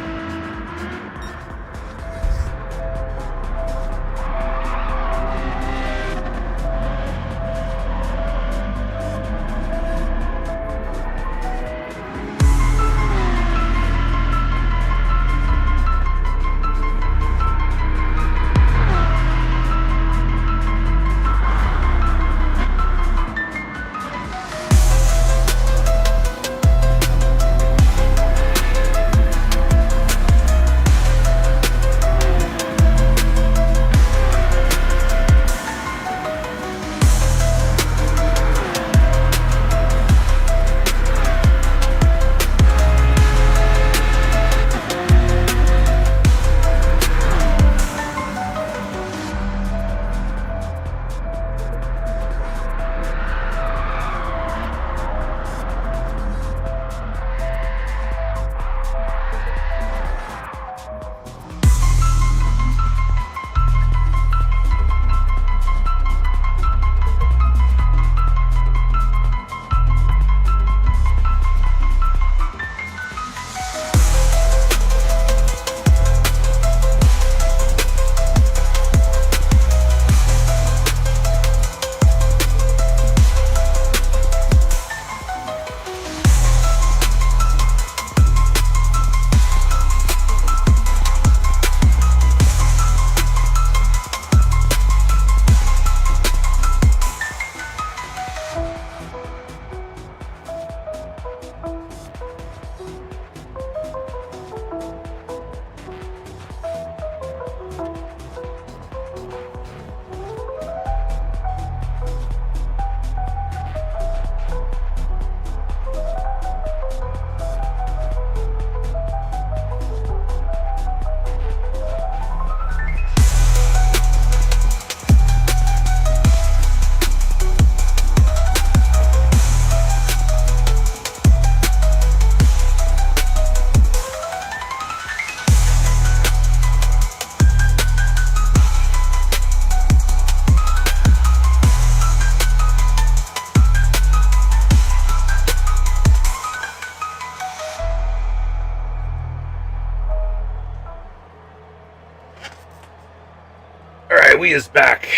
We is back.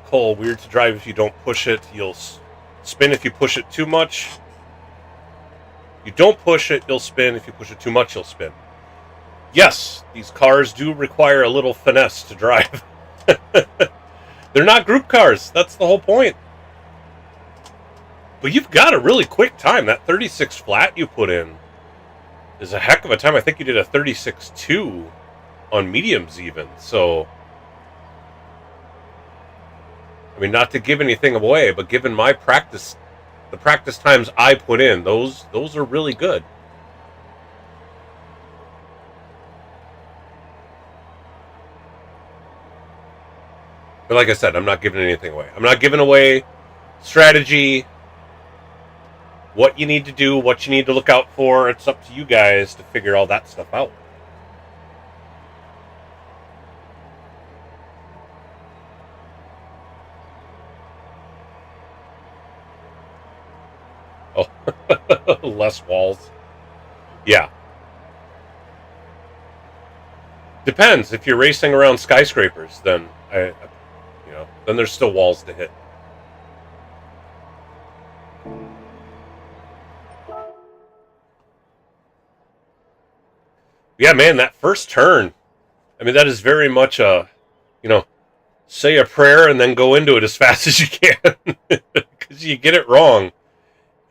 Cole, weird to drive if you don't push it. You'll spin if you push it too much. You don't push it, you'll spin. If you push it too much, you'll spin. Yes, these cars do require a little finesse to drive. They're not group cars. That's the whole point. But you've got a really quick time. That 36 flat you put in is a heck of a time. I think you did a 36.2 on mediums even. So, I mean, not to give anything away, but given my practice, the practice times I put in, those are really good. But like I said, I'm not giving anything away. I'm not giving away strategy, what you need to do, what you need to look out for. It's up to you guys to figure all that stuff out. Oh, less walls. Yeah. Depends. If you're racing around skyscrapers, then then there's still walls to hit. Yeah, man, that first turn. I mean, that is very much a, say a prayer and then go into it as fast as you can. Because you get it wrong.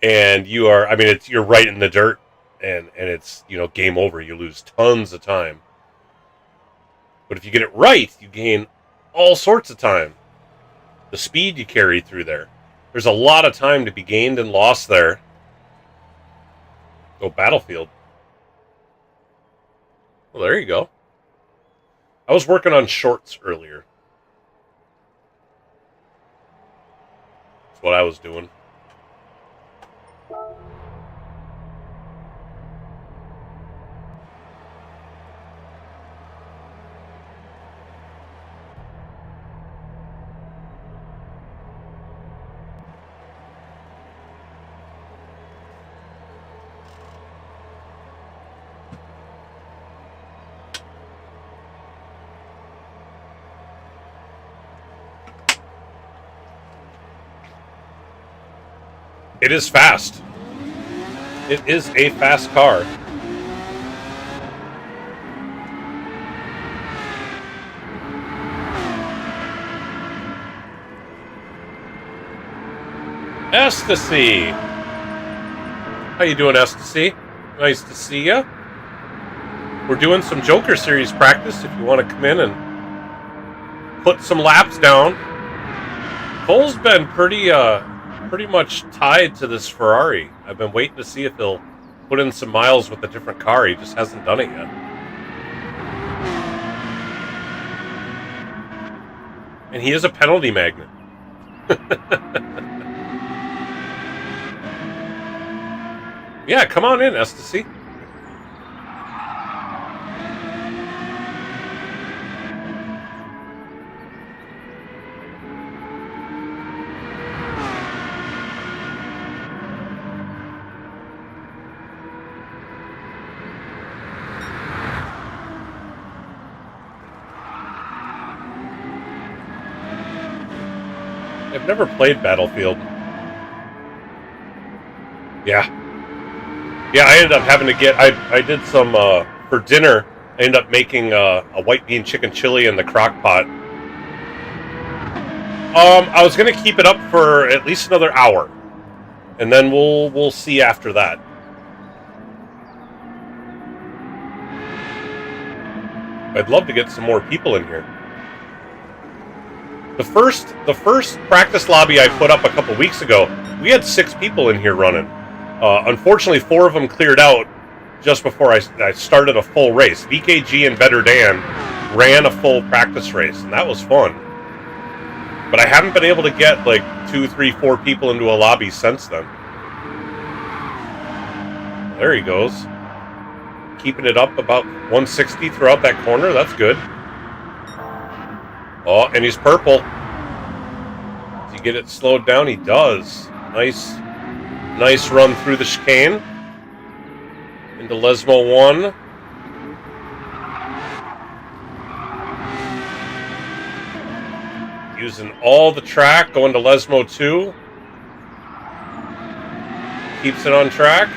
And you are, I mean, you're right in the dirt. And it's, game over. You lose tons of time. But if you get it right, you gain all sorts of time. The speed you carry through there. There's a lot of time to be gained and lost there. Oh, Battlefield. Well, there you go. I was working on shorts earlier. That's what I was doing. It is fast. It is a fast car. Ecstasy. How you doing, Ecstasy? Nice to see ya. We're doing some Joker Series practice if you want to come in and put some laps down. Cole's been pretty much tied to this Ferrari. I've been waiting to see if he'll put in some miles with a different car. He just hasn't done it yet. And he is a penalty magnet. Yeah, come on in, Ecstasy. I've never played Battlefield. Yeah. Yeah, I ended up having to get... I did some... for dinner, I ended up making a white bean chicken chili in the crock pot. I was going to keep it up for at least another hour. And then we'll see after that. I'd love to get some more people in here. The first practice lobby I put up a couple weeks ago, we had 6 people in here running. Unfortunately, 4 of them cleared out just before I started a full race. VKG and Better Dan ran a full practice race, and that was fun. But I haven't been able to get like 2, 3, 4 people into a lobby since then. There he goes. Keeping it up about 160 throughout that corner. That's good. Oh, and he's purple. Does he get it slowed down? He does. Nice run through the chicane. Into Lesmo 1. Using all the track, going to Lesmo 2. Keeps it on track.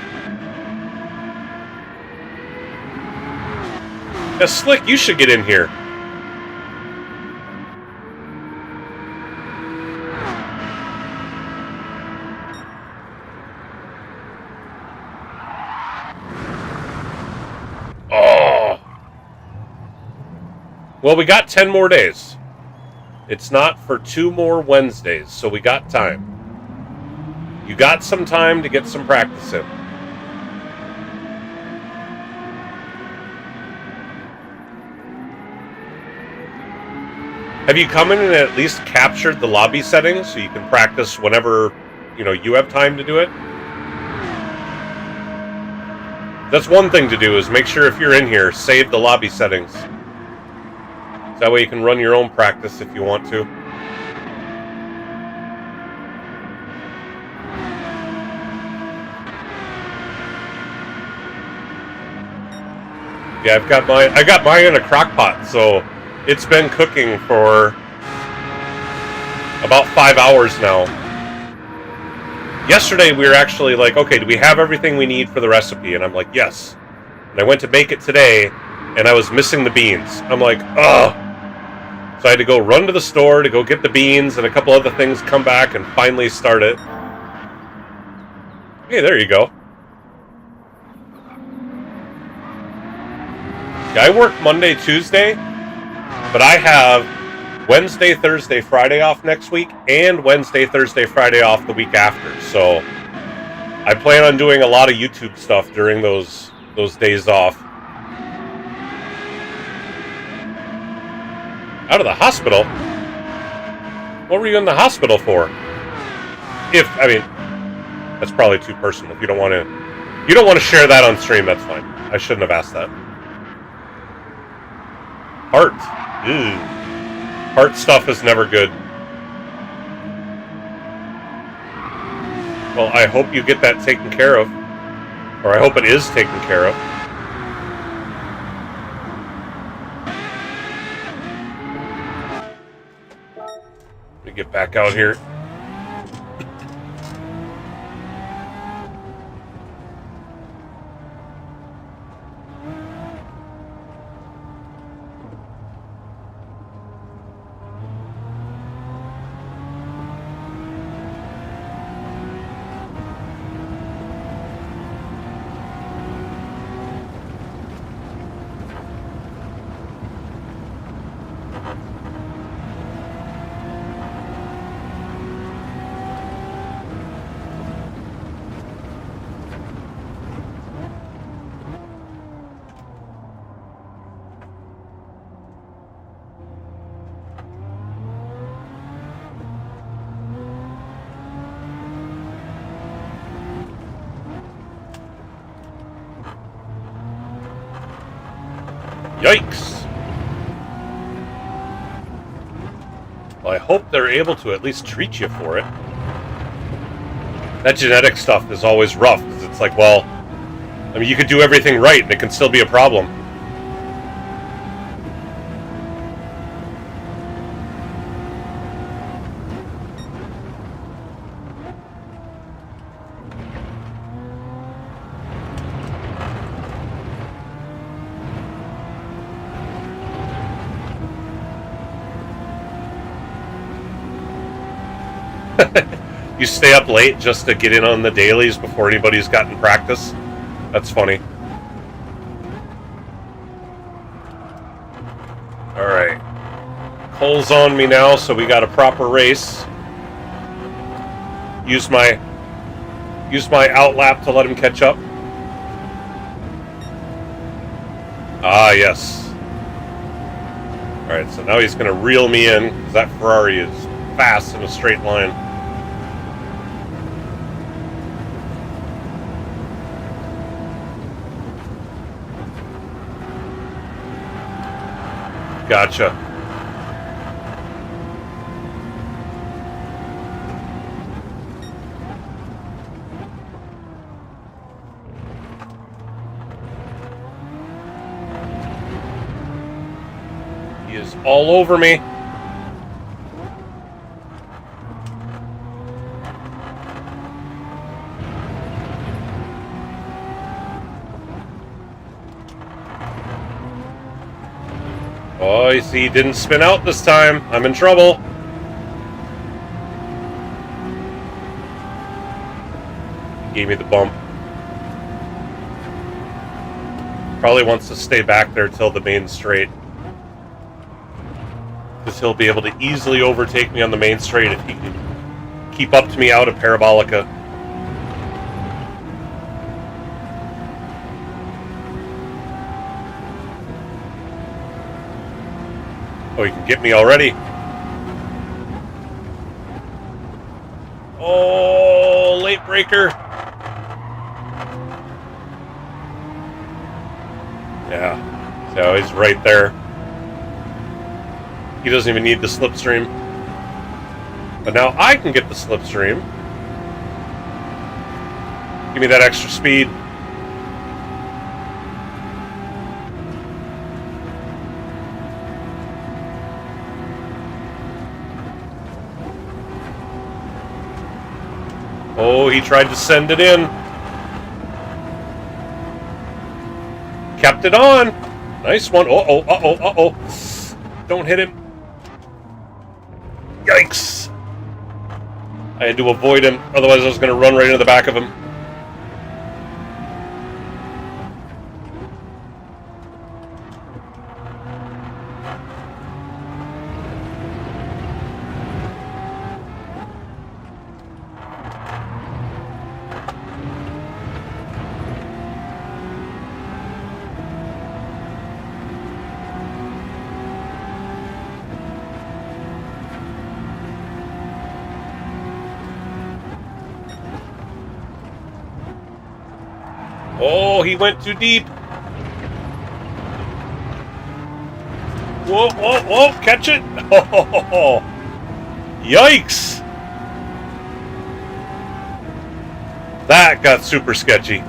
Yeah, Slick, you should get in here. Well, we got 10 more days. It's not for 2 more Wednesdays, so we got time. You got some time to get some practice in. Have you come in and at least captured the lobby settings so you can practice whenever, you have time to do it? That's one thing to do, is make sure if you're in here, save the lobby settings. That way you can run your own practice if you want to. Yeah, I got mine in a crock pot, so it's been cooking for about 5 hours now. Yesterday we were actually like, okay, do we have everything we need for the recipe? And I'm like, yes. And I went to make it today, and I was missing the beans. I'm like, ugh. So I had to go run to the store to go get the beans and a couple other things, come back and finally start it. Hey, there you go. Yeah, I work Monday, Tuesday, but I have Wednesday, Thursday, Friday off next week, and Wednesday, Thursday, Friday off the week after. So I plan on doing a lot of YouTube stuff during those days off. Out of the hospital? What were you in the hospital for? I mean, that's probably too personal. If you don't want to share that on stream, that's fine. I shouldn't have asked that. Heart. Ew. Heart stuff is never good. Well, I hope you get that taken care of. Or I hope it is taken care of. Let me get back out here. Yikes! Well, I hope they're able to at least treat you for it. That genetic stuff is always rough, because it's like, well, I mean, you could do everything right, and it can still be a problem. You stay up late just to get in on the dailies before anybody's gotten practice? That's funny. Alright. Cole's on me now, so we got a proper race. Use my outlap to let him catch up. Ah, yes. Alright, so now he's going to reel me in, because that Ferrari is fast in a straight line. Gotcha. He is all over me. Oh, you see, he didn't spin out this time. I'm in trouble. He gave me the bump. Probably wants to stay back there till the main straight. Because he'll be able to easily overtake me on the main straight if he can keep up to me out of Parabolica. Oh, he can get me already. Oh, late breaker. Yeah, so he's right there. He doesn't even need the slipstream. But now I can get the slipstream. Give me that extra speed. Oh, he tried to send it in. Kept it on. Nice one. Uh-oh. Don't hit him. Yikes! I had to avoid him, otherwise I was going to run right into the back of him. Oh, he went too deep. Whoa, whoa, whoa, catch it. Oh, yikes. That got super sketchy.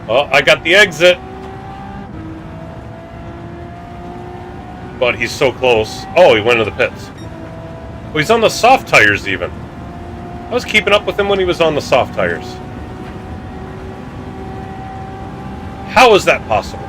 Oh, I got the exit. But he's so close. Oh, he went into the pits. Oh, he's on the soft tires even. I was keeping up with him when he was on the soft tires. How is that possible?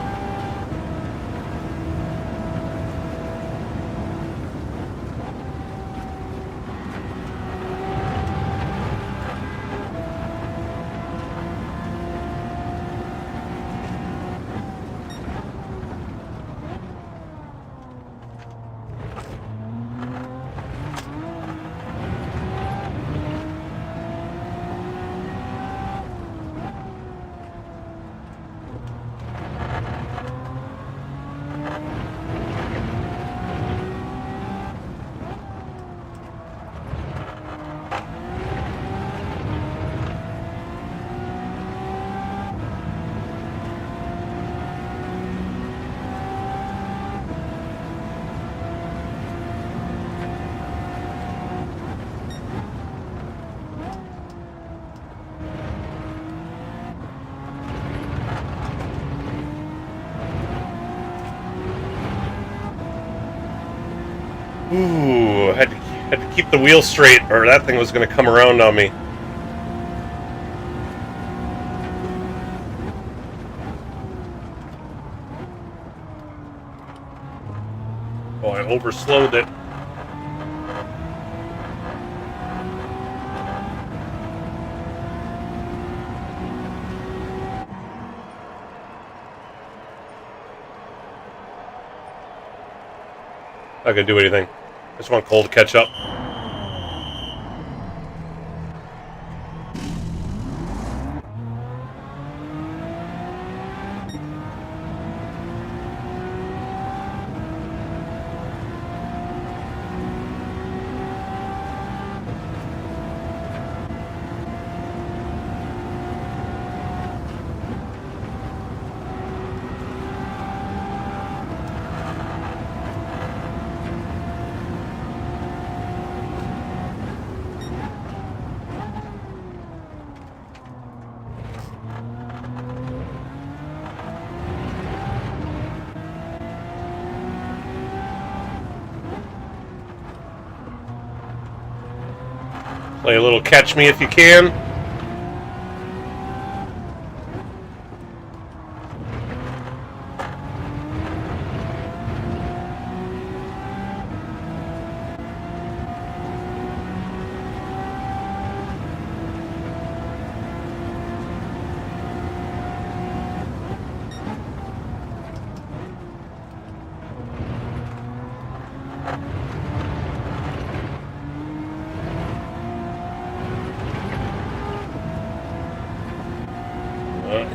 Ooh, had to keep the wheel straight or that thing was going to come around on me. Oh, I overslowed it. Not gonna do anything. I just want Cole to catch up. Play a little catch me if you can.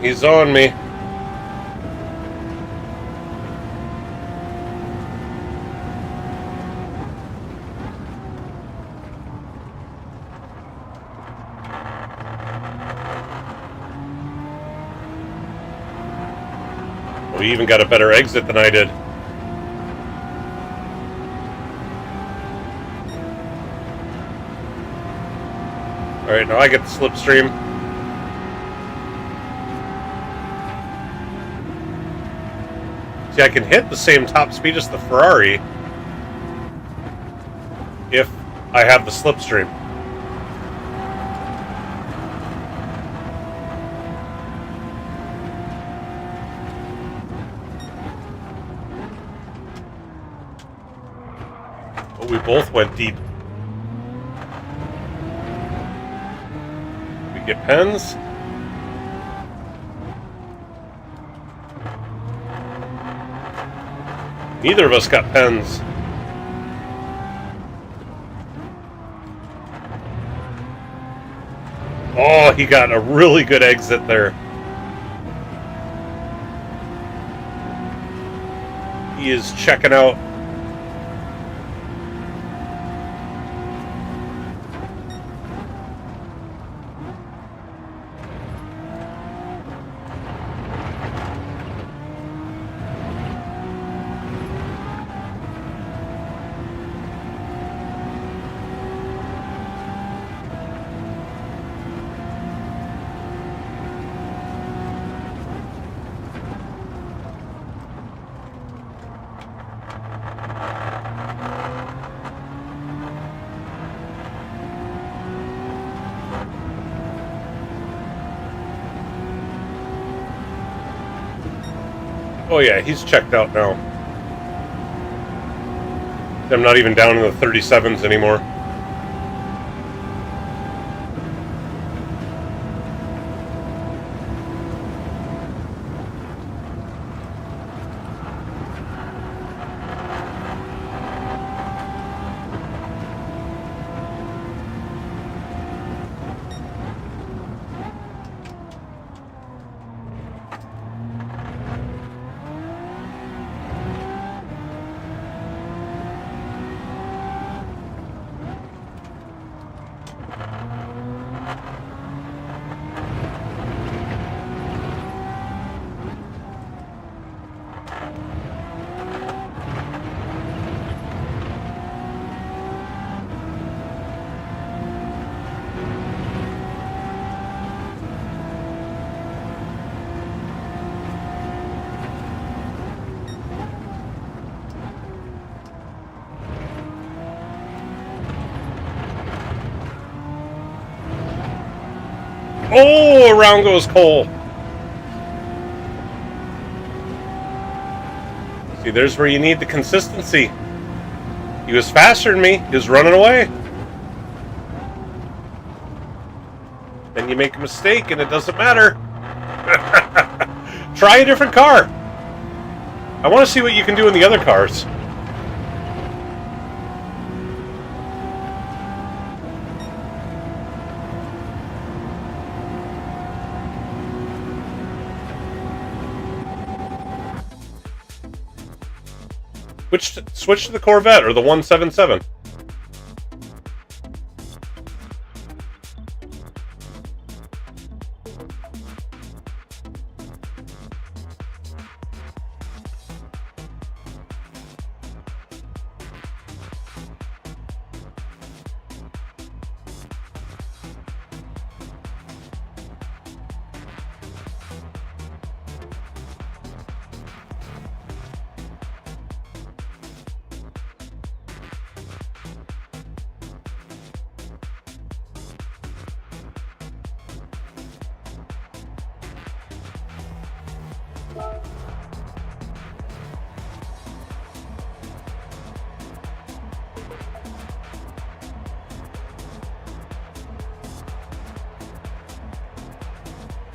He's on me. We even got a better exit than I did. Alright, now I get the slipstream. See, I can hit the same top speed as the Ferrari if I have the slipstream. But we both went deep. We get pens. Neither of us got pens. Oh, he got a really good exit there. He is checking out. Oh yeah, he's checked out now. I'm not even down in the 37s anymore. Oh, around goes Cole. See, there's where you need the consistency. He was faster than me. He was running away. Then you make a mistake and it doesn't matter. Try a different car. I want to see what you can do in the other cars. Switch to the Corvette or the 177.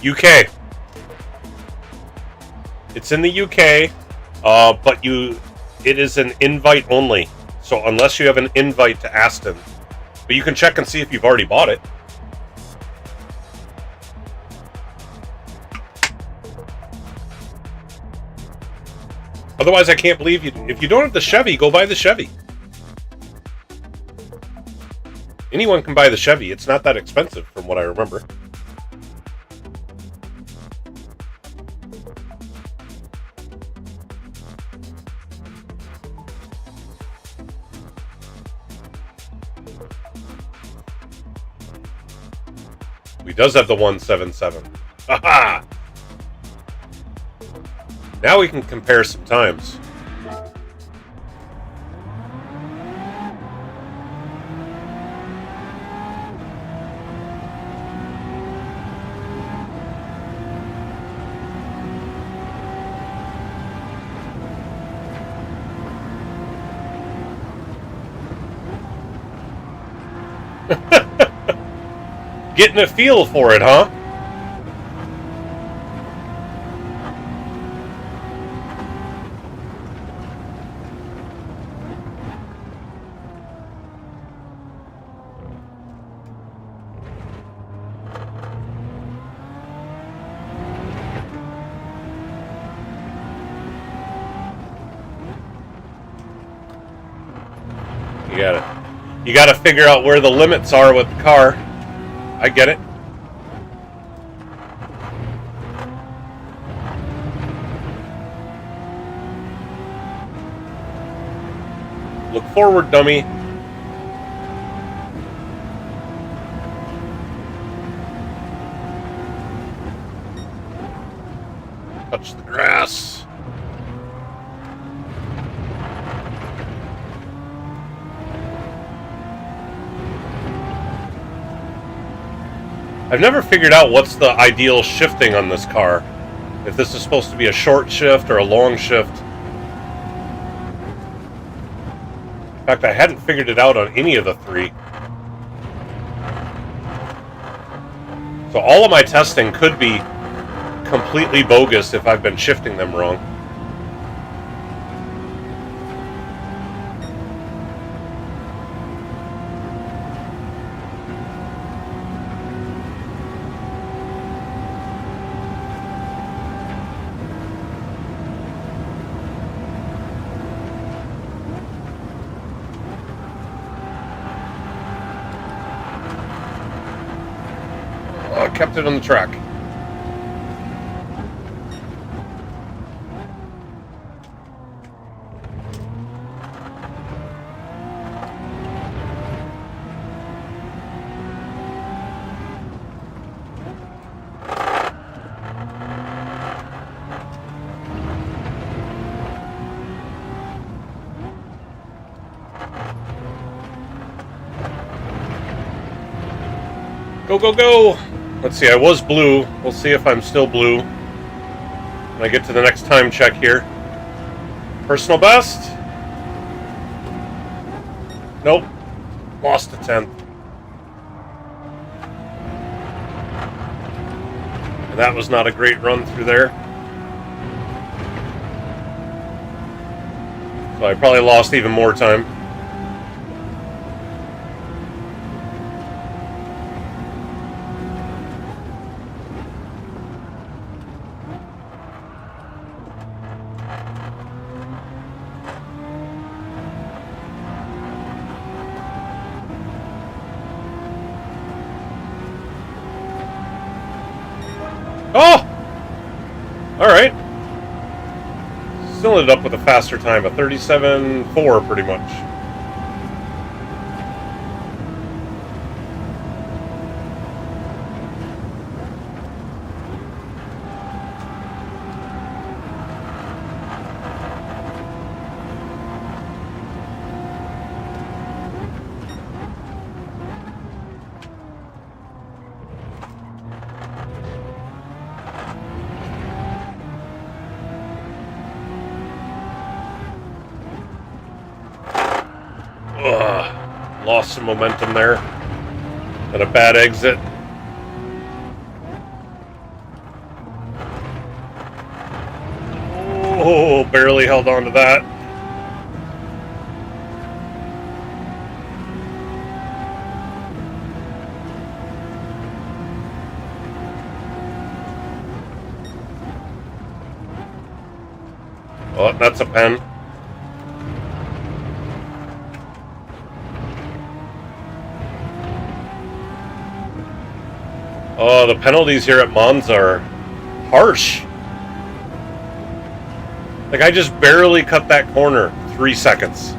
UK. It's in the UK, but it is an invite only. So unless you have an invite to Aston, but you can check and see if you've already bought it. Otherwise, I can't believe you. If you don't have the Chevy, go buy the Chevy. Anyone can buy the Chevy. It's not that expensive, from what I remember. He does have the 177. Haha! Now we can compare some times. Getting a feel for it, huh? You gotta figure out where the limits are with the car. I get it. Look forward, dummy. Touch the grass. I've never figured out what's the ideal shifting on this car. If this is supposed to be a short shift or a long shift. In fact, I hadn't figured it out on any of the three. So all of my testing could be completely bogus if I've been shifting them wrong. Kept it on the track. Go, go, go! Let's see, I was blue. We'll see if I'm still blue when I get to the next time check here. Personal best? Nope. Lost a 10th. And that was not a great run through there. So I probably lost even more time. Oh! Alright. Still ended up with a faster time, a 37.4 pretty much. Lost some momentum there. And a bad exit. Oh, barely held on to that. Oh, that's a pen. Oh, the penalties here at Monza are harsh. Like, I just barely cut that corner 3 seconds.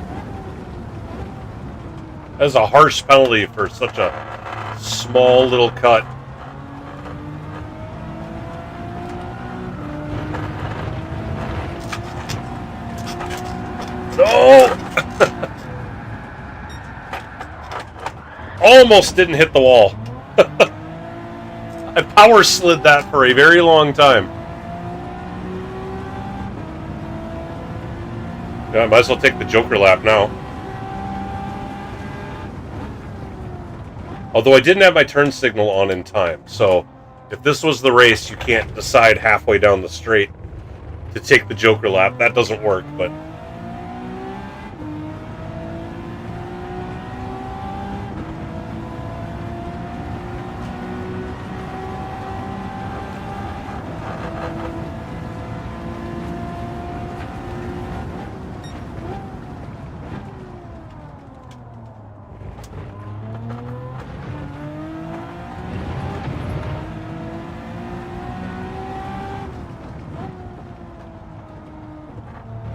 That is a harsh penalty for such a small little cut. No! Almost didn't hit the wall. I power slid that for a very long time. Yeah, I might as well take the Joker lap now. Although I didn't have my turn signal on in time, so if this was the race, you can't decide halfway down the straight to take the Joker lap. That doesn't work, but...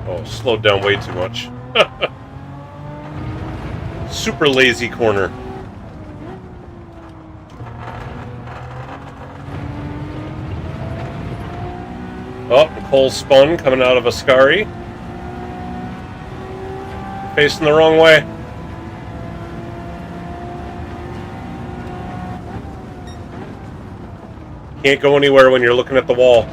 Oh, slowed down way too much. Super lazy corner. Oh, Nicole spun coming out of Ascari. Facing the wrong way. Can't go anywhere when you're looking at the wall.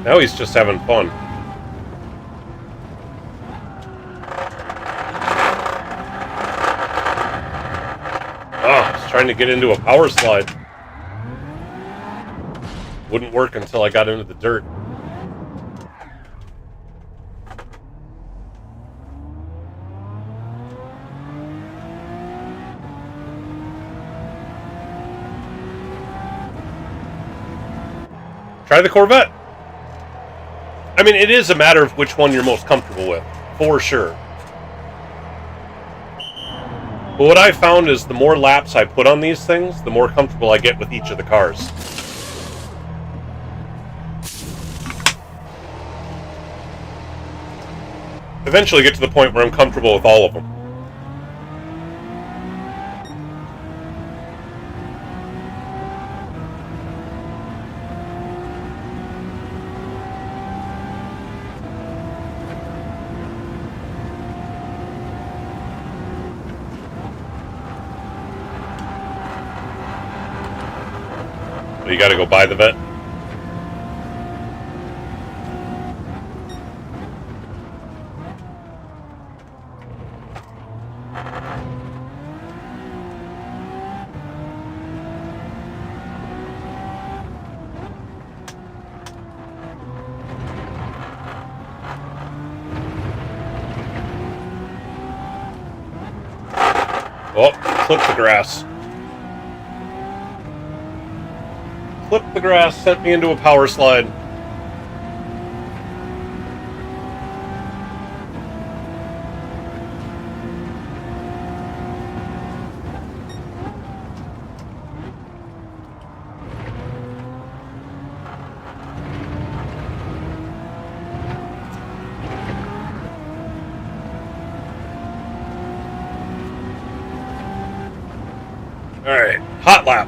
Now he's just having fun. Oh, he's trying to get into a power slide. Wouldn't work until I got into the dirt. Try the Corvette. I mean, it is a matter of which one you're most comfortable with, for sure. But what I found is the more laps I put on these things, the more comfortable I get with each of the cars. Eventually get to the point where I'm comfortable with all of them. You gotta go buy the vet. Oh, clip the grass. Clip the grass, sent me into a power slide. Alright, hot lap.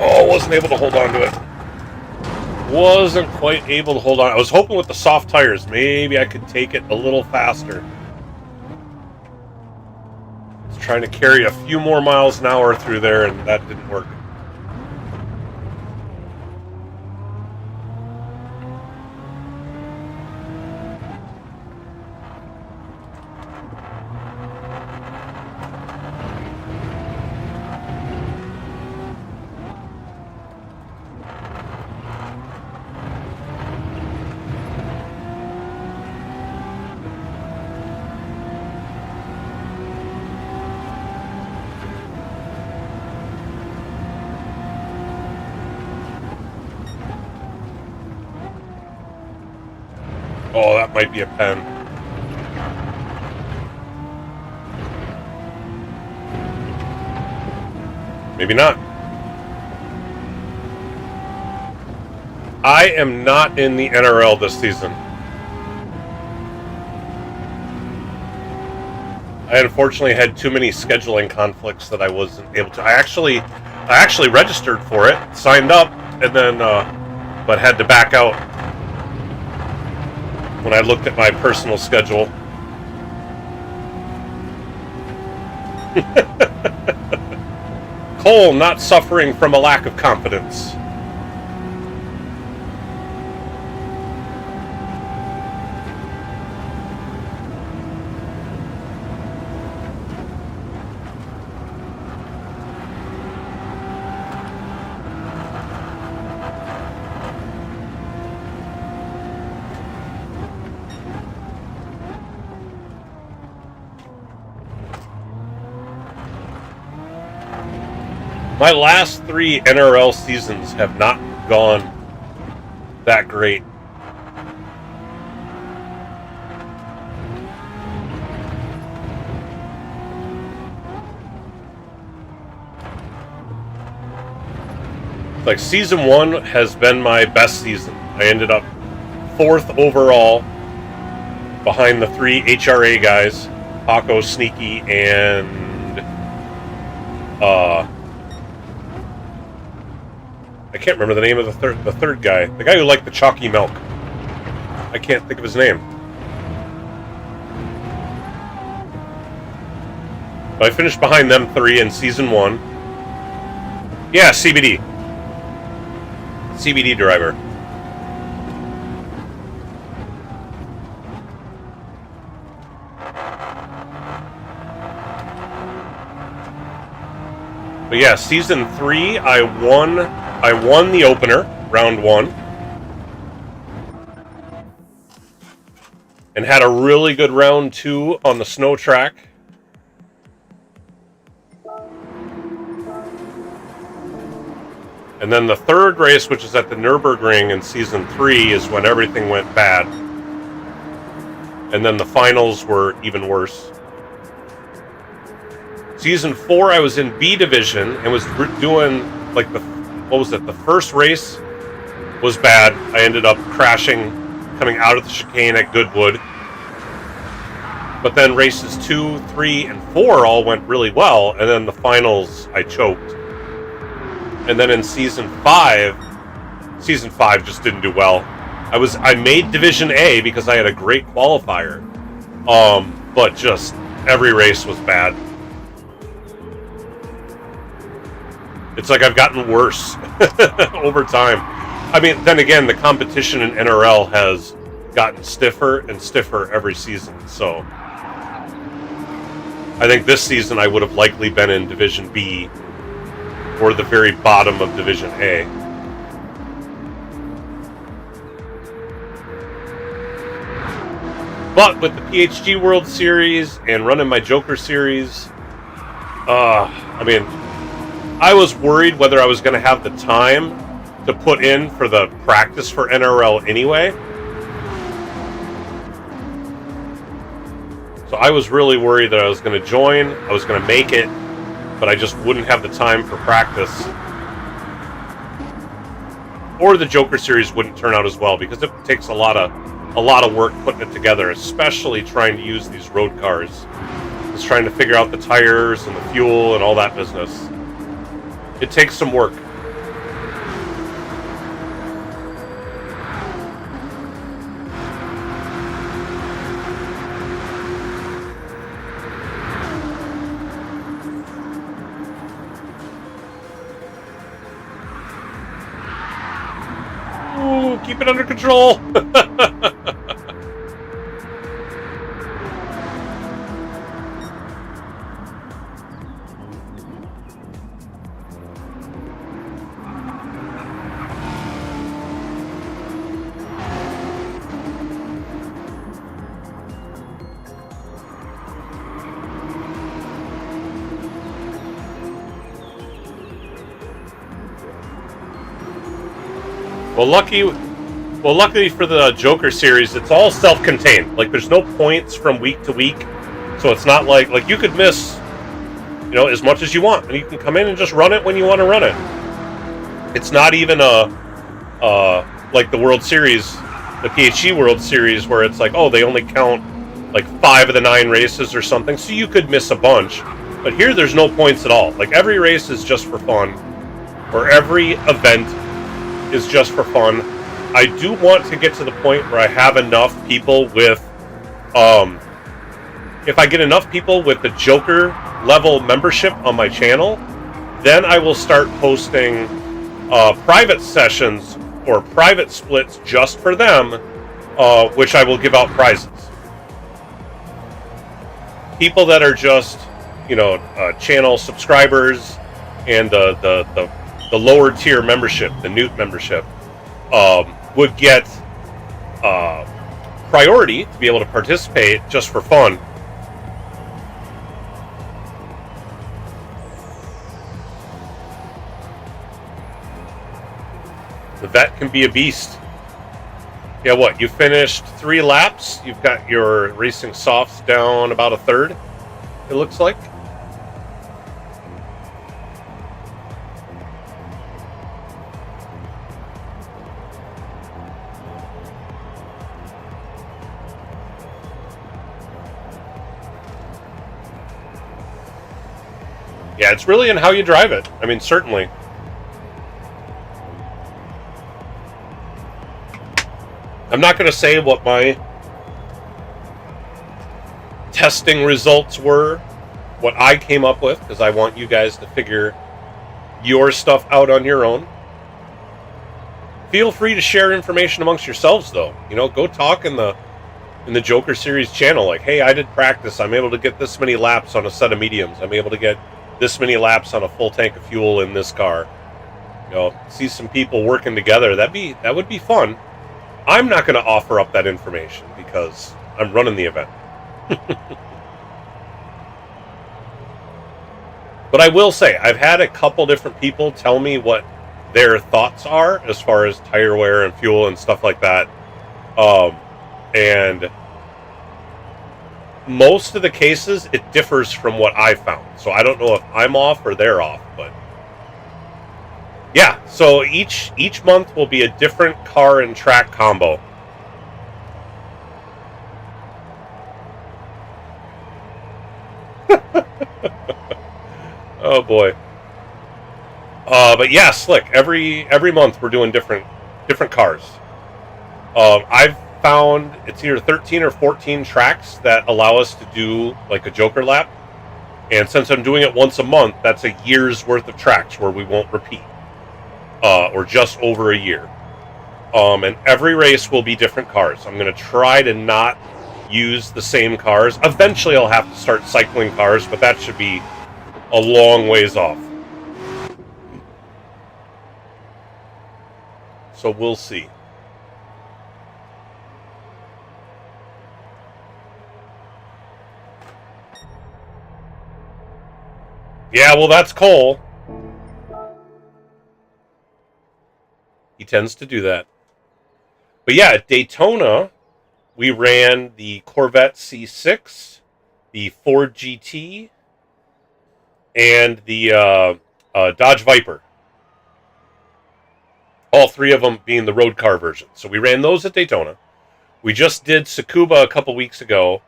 Oh, wasn't able to hold on to it. Wasn't quite able to hold on. I was hoping with the soft tires, maybe I could take it a little faster. I was trying to carry a few more miles an hour through there, and that didn't work. Oh, that might be a pen. Maybe not. I am not in the NRL this season. I unfortunately had too many scheduling conflicts that I wasn't able to. I actually registered for it, signed up, and then, but had to back out when I looked at my personal schedule. Cole not suffering from a lack of confidence. My last 3 NRL seasons have not gone that great. Like, season 1 has been my best season. I ended up 4th overall behind the 3 HRA guys, Paco, Sneaky, and I can't remember the name of the third guy. The guy who liked the chalky milk. I can't think of his name. But I finished behind them 3 in season 1. Yeah, CBD. CBD driver. But yeah, season 3, I won the opener, round 1. And had a really good round 2 on the snow track. And then the third race, which is at the Nürburgring in season 3, is when everything went bad. And then the finals were even worse. Season 4, I was in B division and was doing like the first race was bad. I ended up crashing coming out of the chicane at Goodwood. But then races 2, 3, and 4 all went really well, and then the finals I choked. And then in season 5 just didn't do well. I made Division A because I had a great qualifier. But just every race was bad. It's like I've gotten worse over time. I mean, then again, the competition in NRL has gotten stiffer and stiffer every season. So I think this season I would have likely been in Division B or the very bottom of Division A. But with the PHG World Series and running my Joker Series, I mean, I was worried whether I was going to have the time to put in for the practice for NRL anyway. So I was really worried that I was going to join, I was going to make it, but I just wouldn't have the time for practice. Or the Joker Series wouldn't turn out as well, because it takes a lot of work putting it together, especially trying to use these road cars. Just trying to figure out the tires and the fuel and all that business. It takes some work. Ooh, keep it under control. Well, lucky Well, luckily for the Joker series, it's all self-contained. Like, there's no points from week to week, so it's not like you could miss, you know, as much as you want, and you can come in and just run it when you want to run it. It's not even like the World Series, the PHG World Series, where it's like, oh, they only count like 5 of the 9 races or something, so you could miss a bunch. But here, there's no points at all. Like, every race is just for fun, or every event is just for fun. I do want to get to the point where I have enough people with, if I get enough people with the Joker level membership on my channel, then I will start posting private sessions or private splits just for them, which I will give out prizes. People that are just, you know, channel subscribers and the lower tier membership, the Newt membership, would get priority to be able to participate just for fun. The vet can be a beast. Yeah, what? You finished 3 laps? You've got your racing softs down about a third, it looks like. Yeah, it's really in how you drive it. I mean, certainly. I'm not going to say what my testing results were, what I came up with, because I want you guys to figure your stuff out on your own. Feel free to share information amongst yourselves, though. You know, go talk in the Joker Series channel. Like, hey, I did practice. I'm able to get this many laps on a set of mediums. I'm able to get this many laps on a full tank of fuel in this car. You know, see some people working together. That would be fun. I'm not going to offer up that information because I'm running the event. But I will say, I've had a couple different people tell me what their thoughts are as far as tire wear and fuel and stuff like that. And most of the cases, it differs from what I found. So I don't know if I'm off or they're off, but yeah, so each month will be a different car and track combo. Oh boy. But yeah, slick. Every month we're doing different cars. I've found it's either 13 or 14 tracks that allow us to do like a Joker lap. And since I'm doing it once a month, that's a year's worth of tracks where we won't repeat. Or just over a year. And every race will be different cars. I'm going to try to not use the same cars. Eventually I'll have to start cycling cars, but that should be a long ways off. So we'll see. Yeah, well, that's Cole. He tends to do that. But yeah, at Daytona, we ran the Corvette C6, the Ford GT, and the Dodge Viper. All 3 of them being the road car version. So we ran those at Daytona. We just did Tsukuba a couple weeks ago.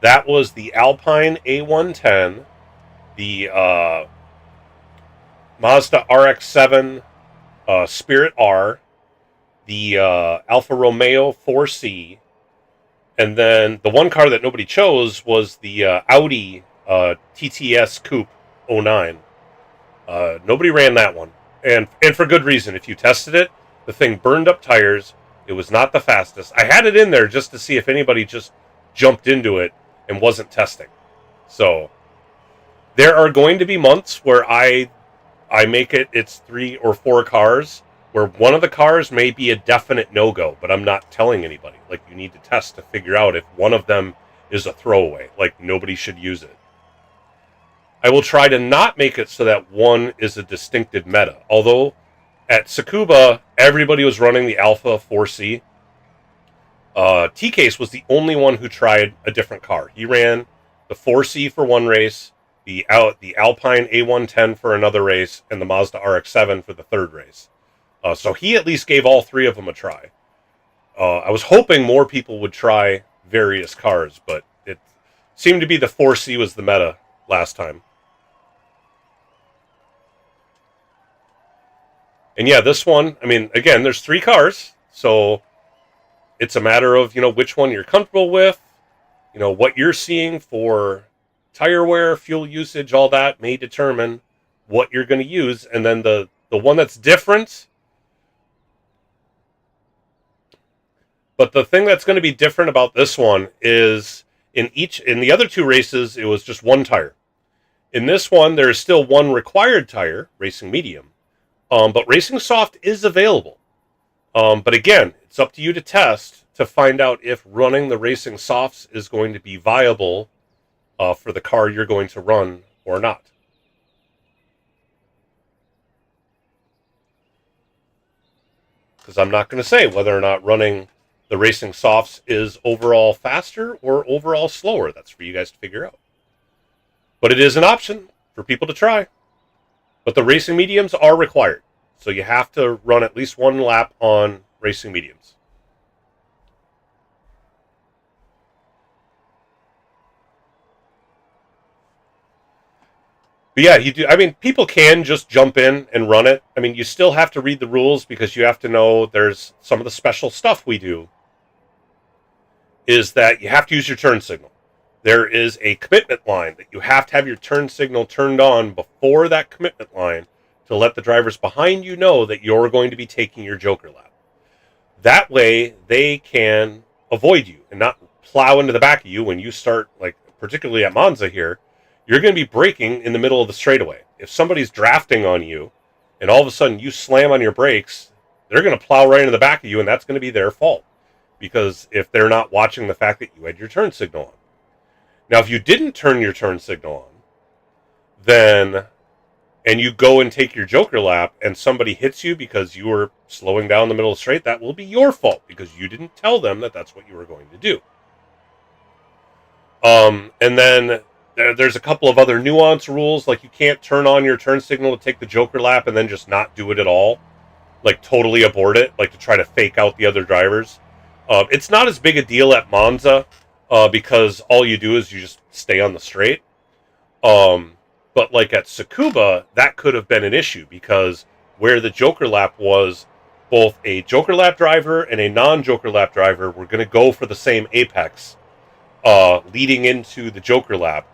That was the Alpine A110, the Mazda RX-7 Spirit R, the Alfa Romeo 4C, and then the one car that nobody chose was the Audi TTS Coupe 09. Nobody ran that one, and for good reason. If you tested it, the thing burned up tires. It was not the fastest. I had it in there just to see if anybody just jumped into it and wasn't testing. So there are going to be months where I make it's 3 or 4 cars, where one of the cars may be a definite no-go, but I'm not telling anybody. Like, you need to test to figure out if one of them is a throwaway. Like, nobody should use it. I will try to not make it so that one is a distinctive meta. Although, at Tsukuba, everybody was running the Alpha 4C, T-Case was the only one who tried a different car. He ran the 4C for one race, the Alpine A110 for another race, and the Mazda RX-7 for the third race. So he at least gave all three of them a try. I was hoping more people would try various cars, but it seemed to be the 4C was the meta last time. And yeah, this one, I mean, again, there's three cars, so it's a matter of, which one you're comfortable with, what you're seeing for tire wear, fuel usage, all that may determine what you're going to use. And then the one that's different, but the thing that's going to be different about this one is in the other two races, it was just one tire. In this one, there is still one required tire, Racing Medium, but Racing Soft is available. But again, it's up to you to test to find out if running the Racing Softs is going to be viable for the car you're going to run or not. Because I'm not going to say whether or not running the Racing Softs is overall faster or overall slower. That's for you guys to figure out. But it is an option for people to try. But the Racing Mediums are required. So you have to run at least one lap on Racing Mediums. But yeah, you do. I mean, people can just jump in and run it. I mean, you still have to read the rules because you have to know there's some of the special stuff we do is that you have to use your turn signal. There is a commitment line that you have to have your turn signal turned on before that commitment line to let the drivers behind you know that you're going to be taking your Joker lap. That way, they can avoid you and not plow into the back of you when you start, like, particularly at Monza here, you're going to be braking in the middle of the straightaway. If somebody's drafting on you and all of a sudden you slam on your brakes, they're going to plow right into the back of you, and that's going to be their fault. Because if they're not watching the fact that you had your turn signal on. Now, if you didn't turn your turn signal on, and you go and take your Joker lap and somebody hits you because you were slowing down the middle of the straight, that will be your fault because you didn't tell them that that's what you were going to do. And then there's a couple of other nuance rules, like you can't turn on your turn signal to take the Joker lap and then just not do it at all, like totally abort it, like to try to fake out the other drivers. It's not as big a deal at Monza because all you do is you just stay on the straight. But like at Tsukuba, that could have been an issue because where the Joker lap was, both a Joker lap driver and a non-Joker lap driver were going to go for the same apex leading into the Joker lap.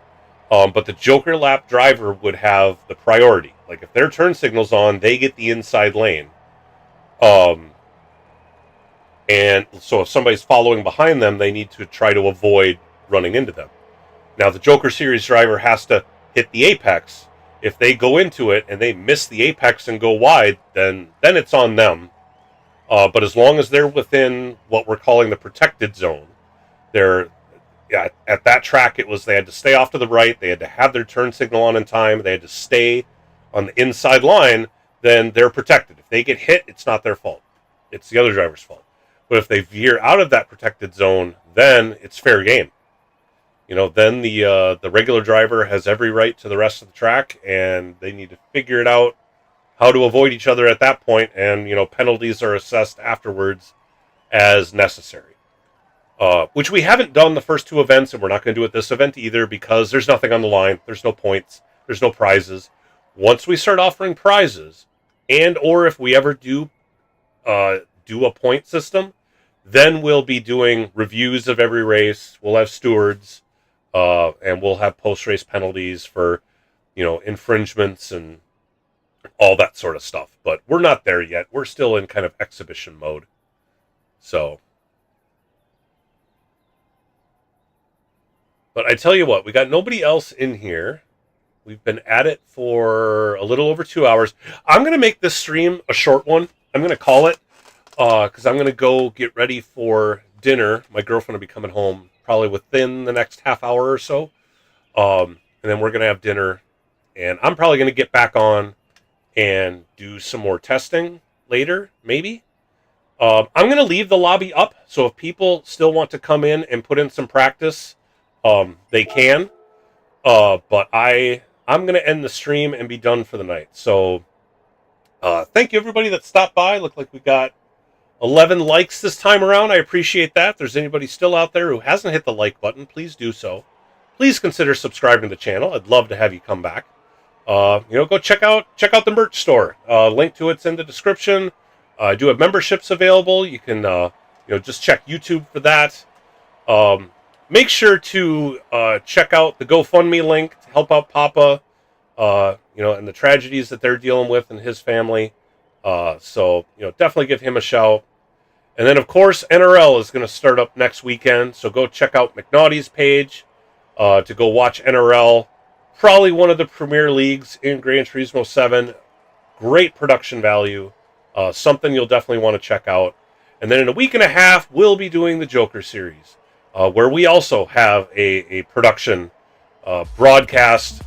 But the Joker lap driver would have the priority. Like if their turn signal's on, they get the inside lane. And so if somebody's following behind them, they need to try to avoid running into them. Now the Joker Series driver has to hit the apex. If they go into it and they miss the apex and go wide, then it's on them. But as long as they're within what we're calling the protected zone, at that track they had to stay off to the right, they had to have their turn signal on in time, they had to stay on the inside line, then they're protected. If they get hit, it's not their fault. It's the other driver's fault. But if they veer out of that protected zone, then it's fair game. Then the regular driver has every right to the rest of the track, and they need to figure it out how to avoid each other at that point, and penalties are assessed afterwards as necessary. Which we haven't done the first two events, and we're not going to do it this event either because there's nothing on the line. There's no points. There's no prizes. Once we start offering prizes, or if we ever do a point system, then we'll be doing reviews of every race. We'll have stewards, and we'll have post-race penalties for, infringements and all that sort of stuff. But we're not there yet. We're still in kind of exhibition mode. So, but I tell you what, we got nobody else in here. We've been at it for a little over 2 hours. I'm going to make this stream a short one. I'm going to call it. Because I'm going to go get ready for dinner. My girlfriend will be coming home probably within the next half hour or so. And then we're going to have dinner. And I'm probably going to get back on and do some more testing later, maybe. I'm going to leave the lobby up, so if people still want to come in and put in some practice, they can. But I'm going to end the stream and be done for the night. So thank you, everybody that stopped by. Looked like we got 11 likes this time around. I appreciate that. If there's anybody still out there who hasn't hit the like button, please do so. Please consider subscribing to the channel. I'd love to have you come back. Go check out the merch store. Link to it's in the description. I do have memberships available. You can just check YouTube for that. Make sure to check out the GoFundMe link to help out Papa. And the tragedies that they're dealing with and his family. So definitely give him a shout. And then, of course, NRL is going to start up next weekend. So go check out McNaughty's page to go watch NRL. Probably one of the premier leagues in Gran Turismo 7. Great production value. Something you'll definitely want to check out. And then in a week and a half, we'll be doing the Joker series, where we also have a production broadcast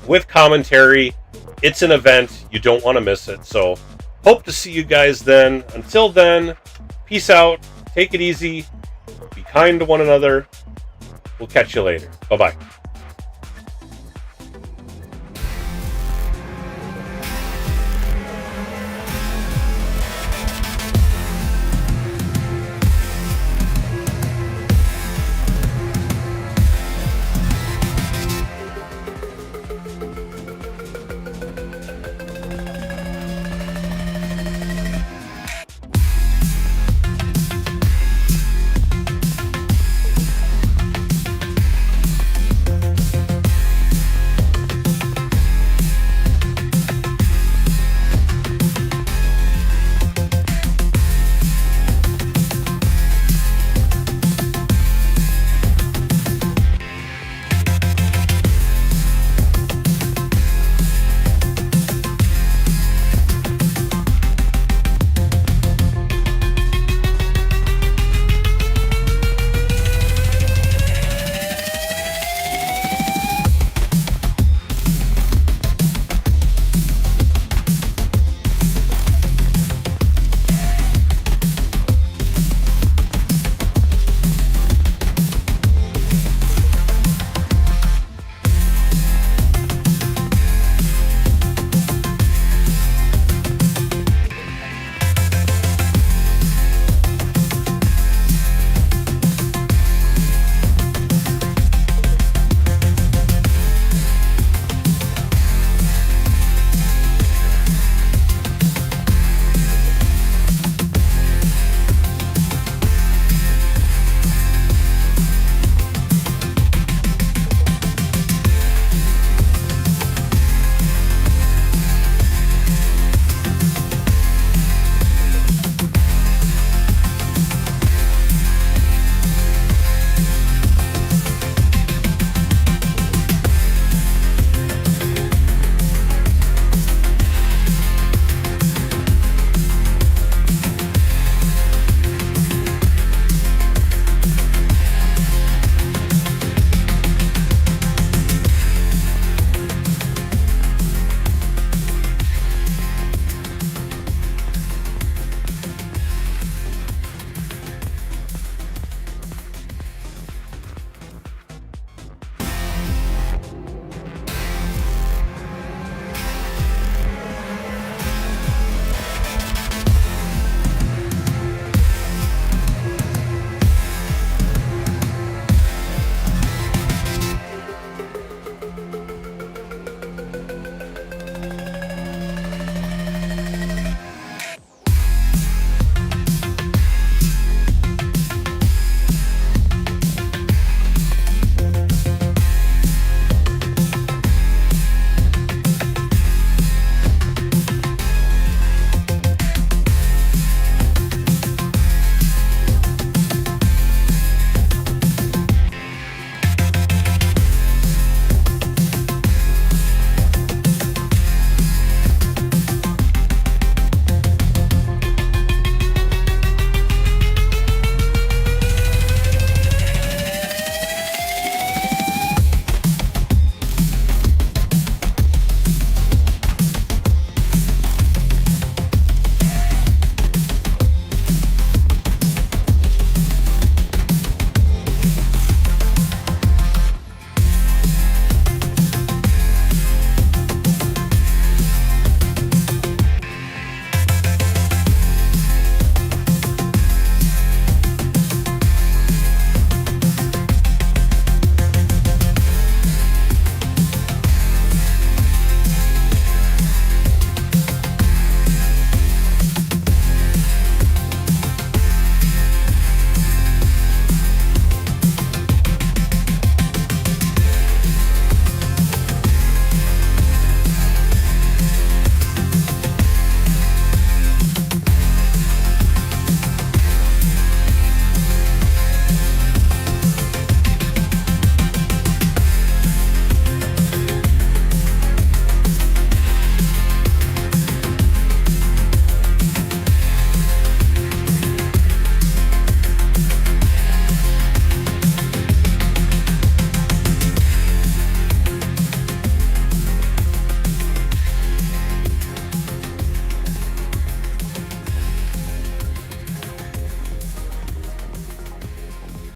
with commentary. It's an event. You don't want to miss it. So hope to see you guys then. Until then, peace out. Take it easy. Be kind to one another. We'll catch you later. Bye-bye.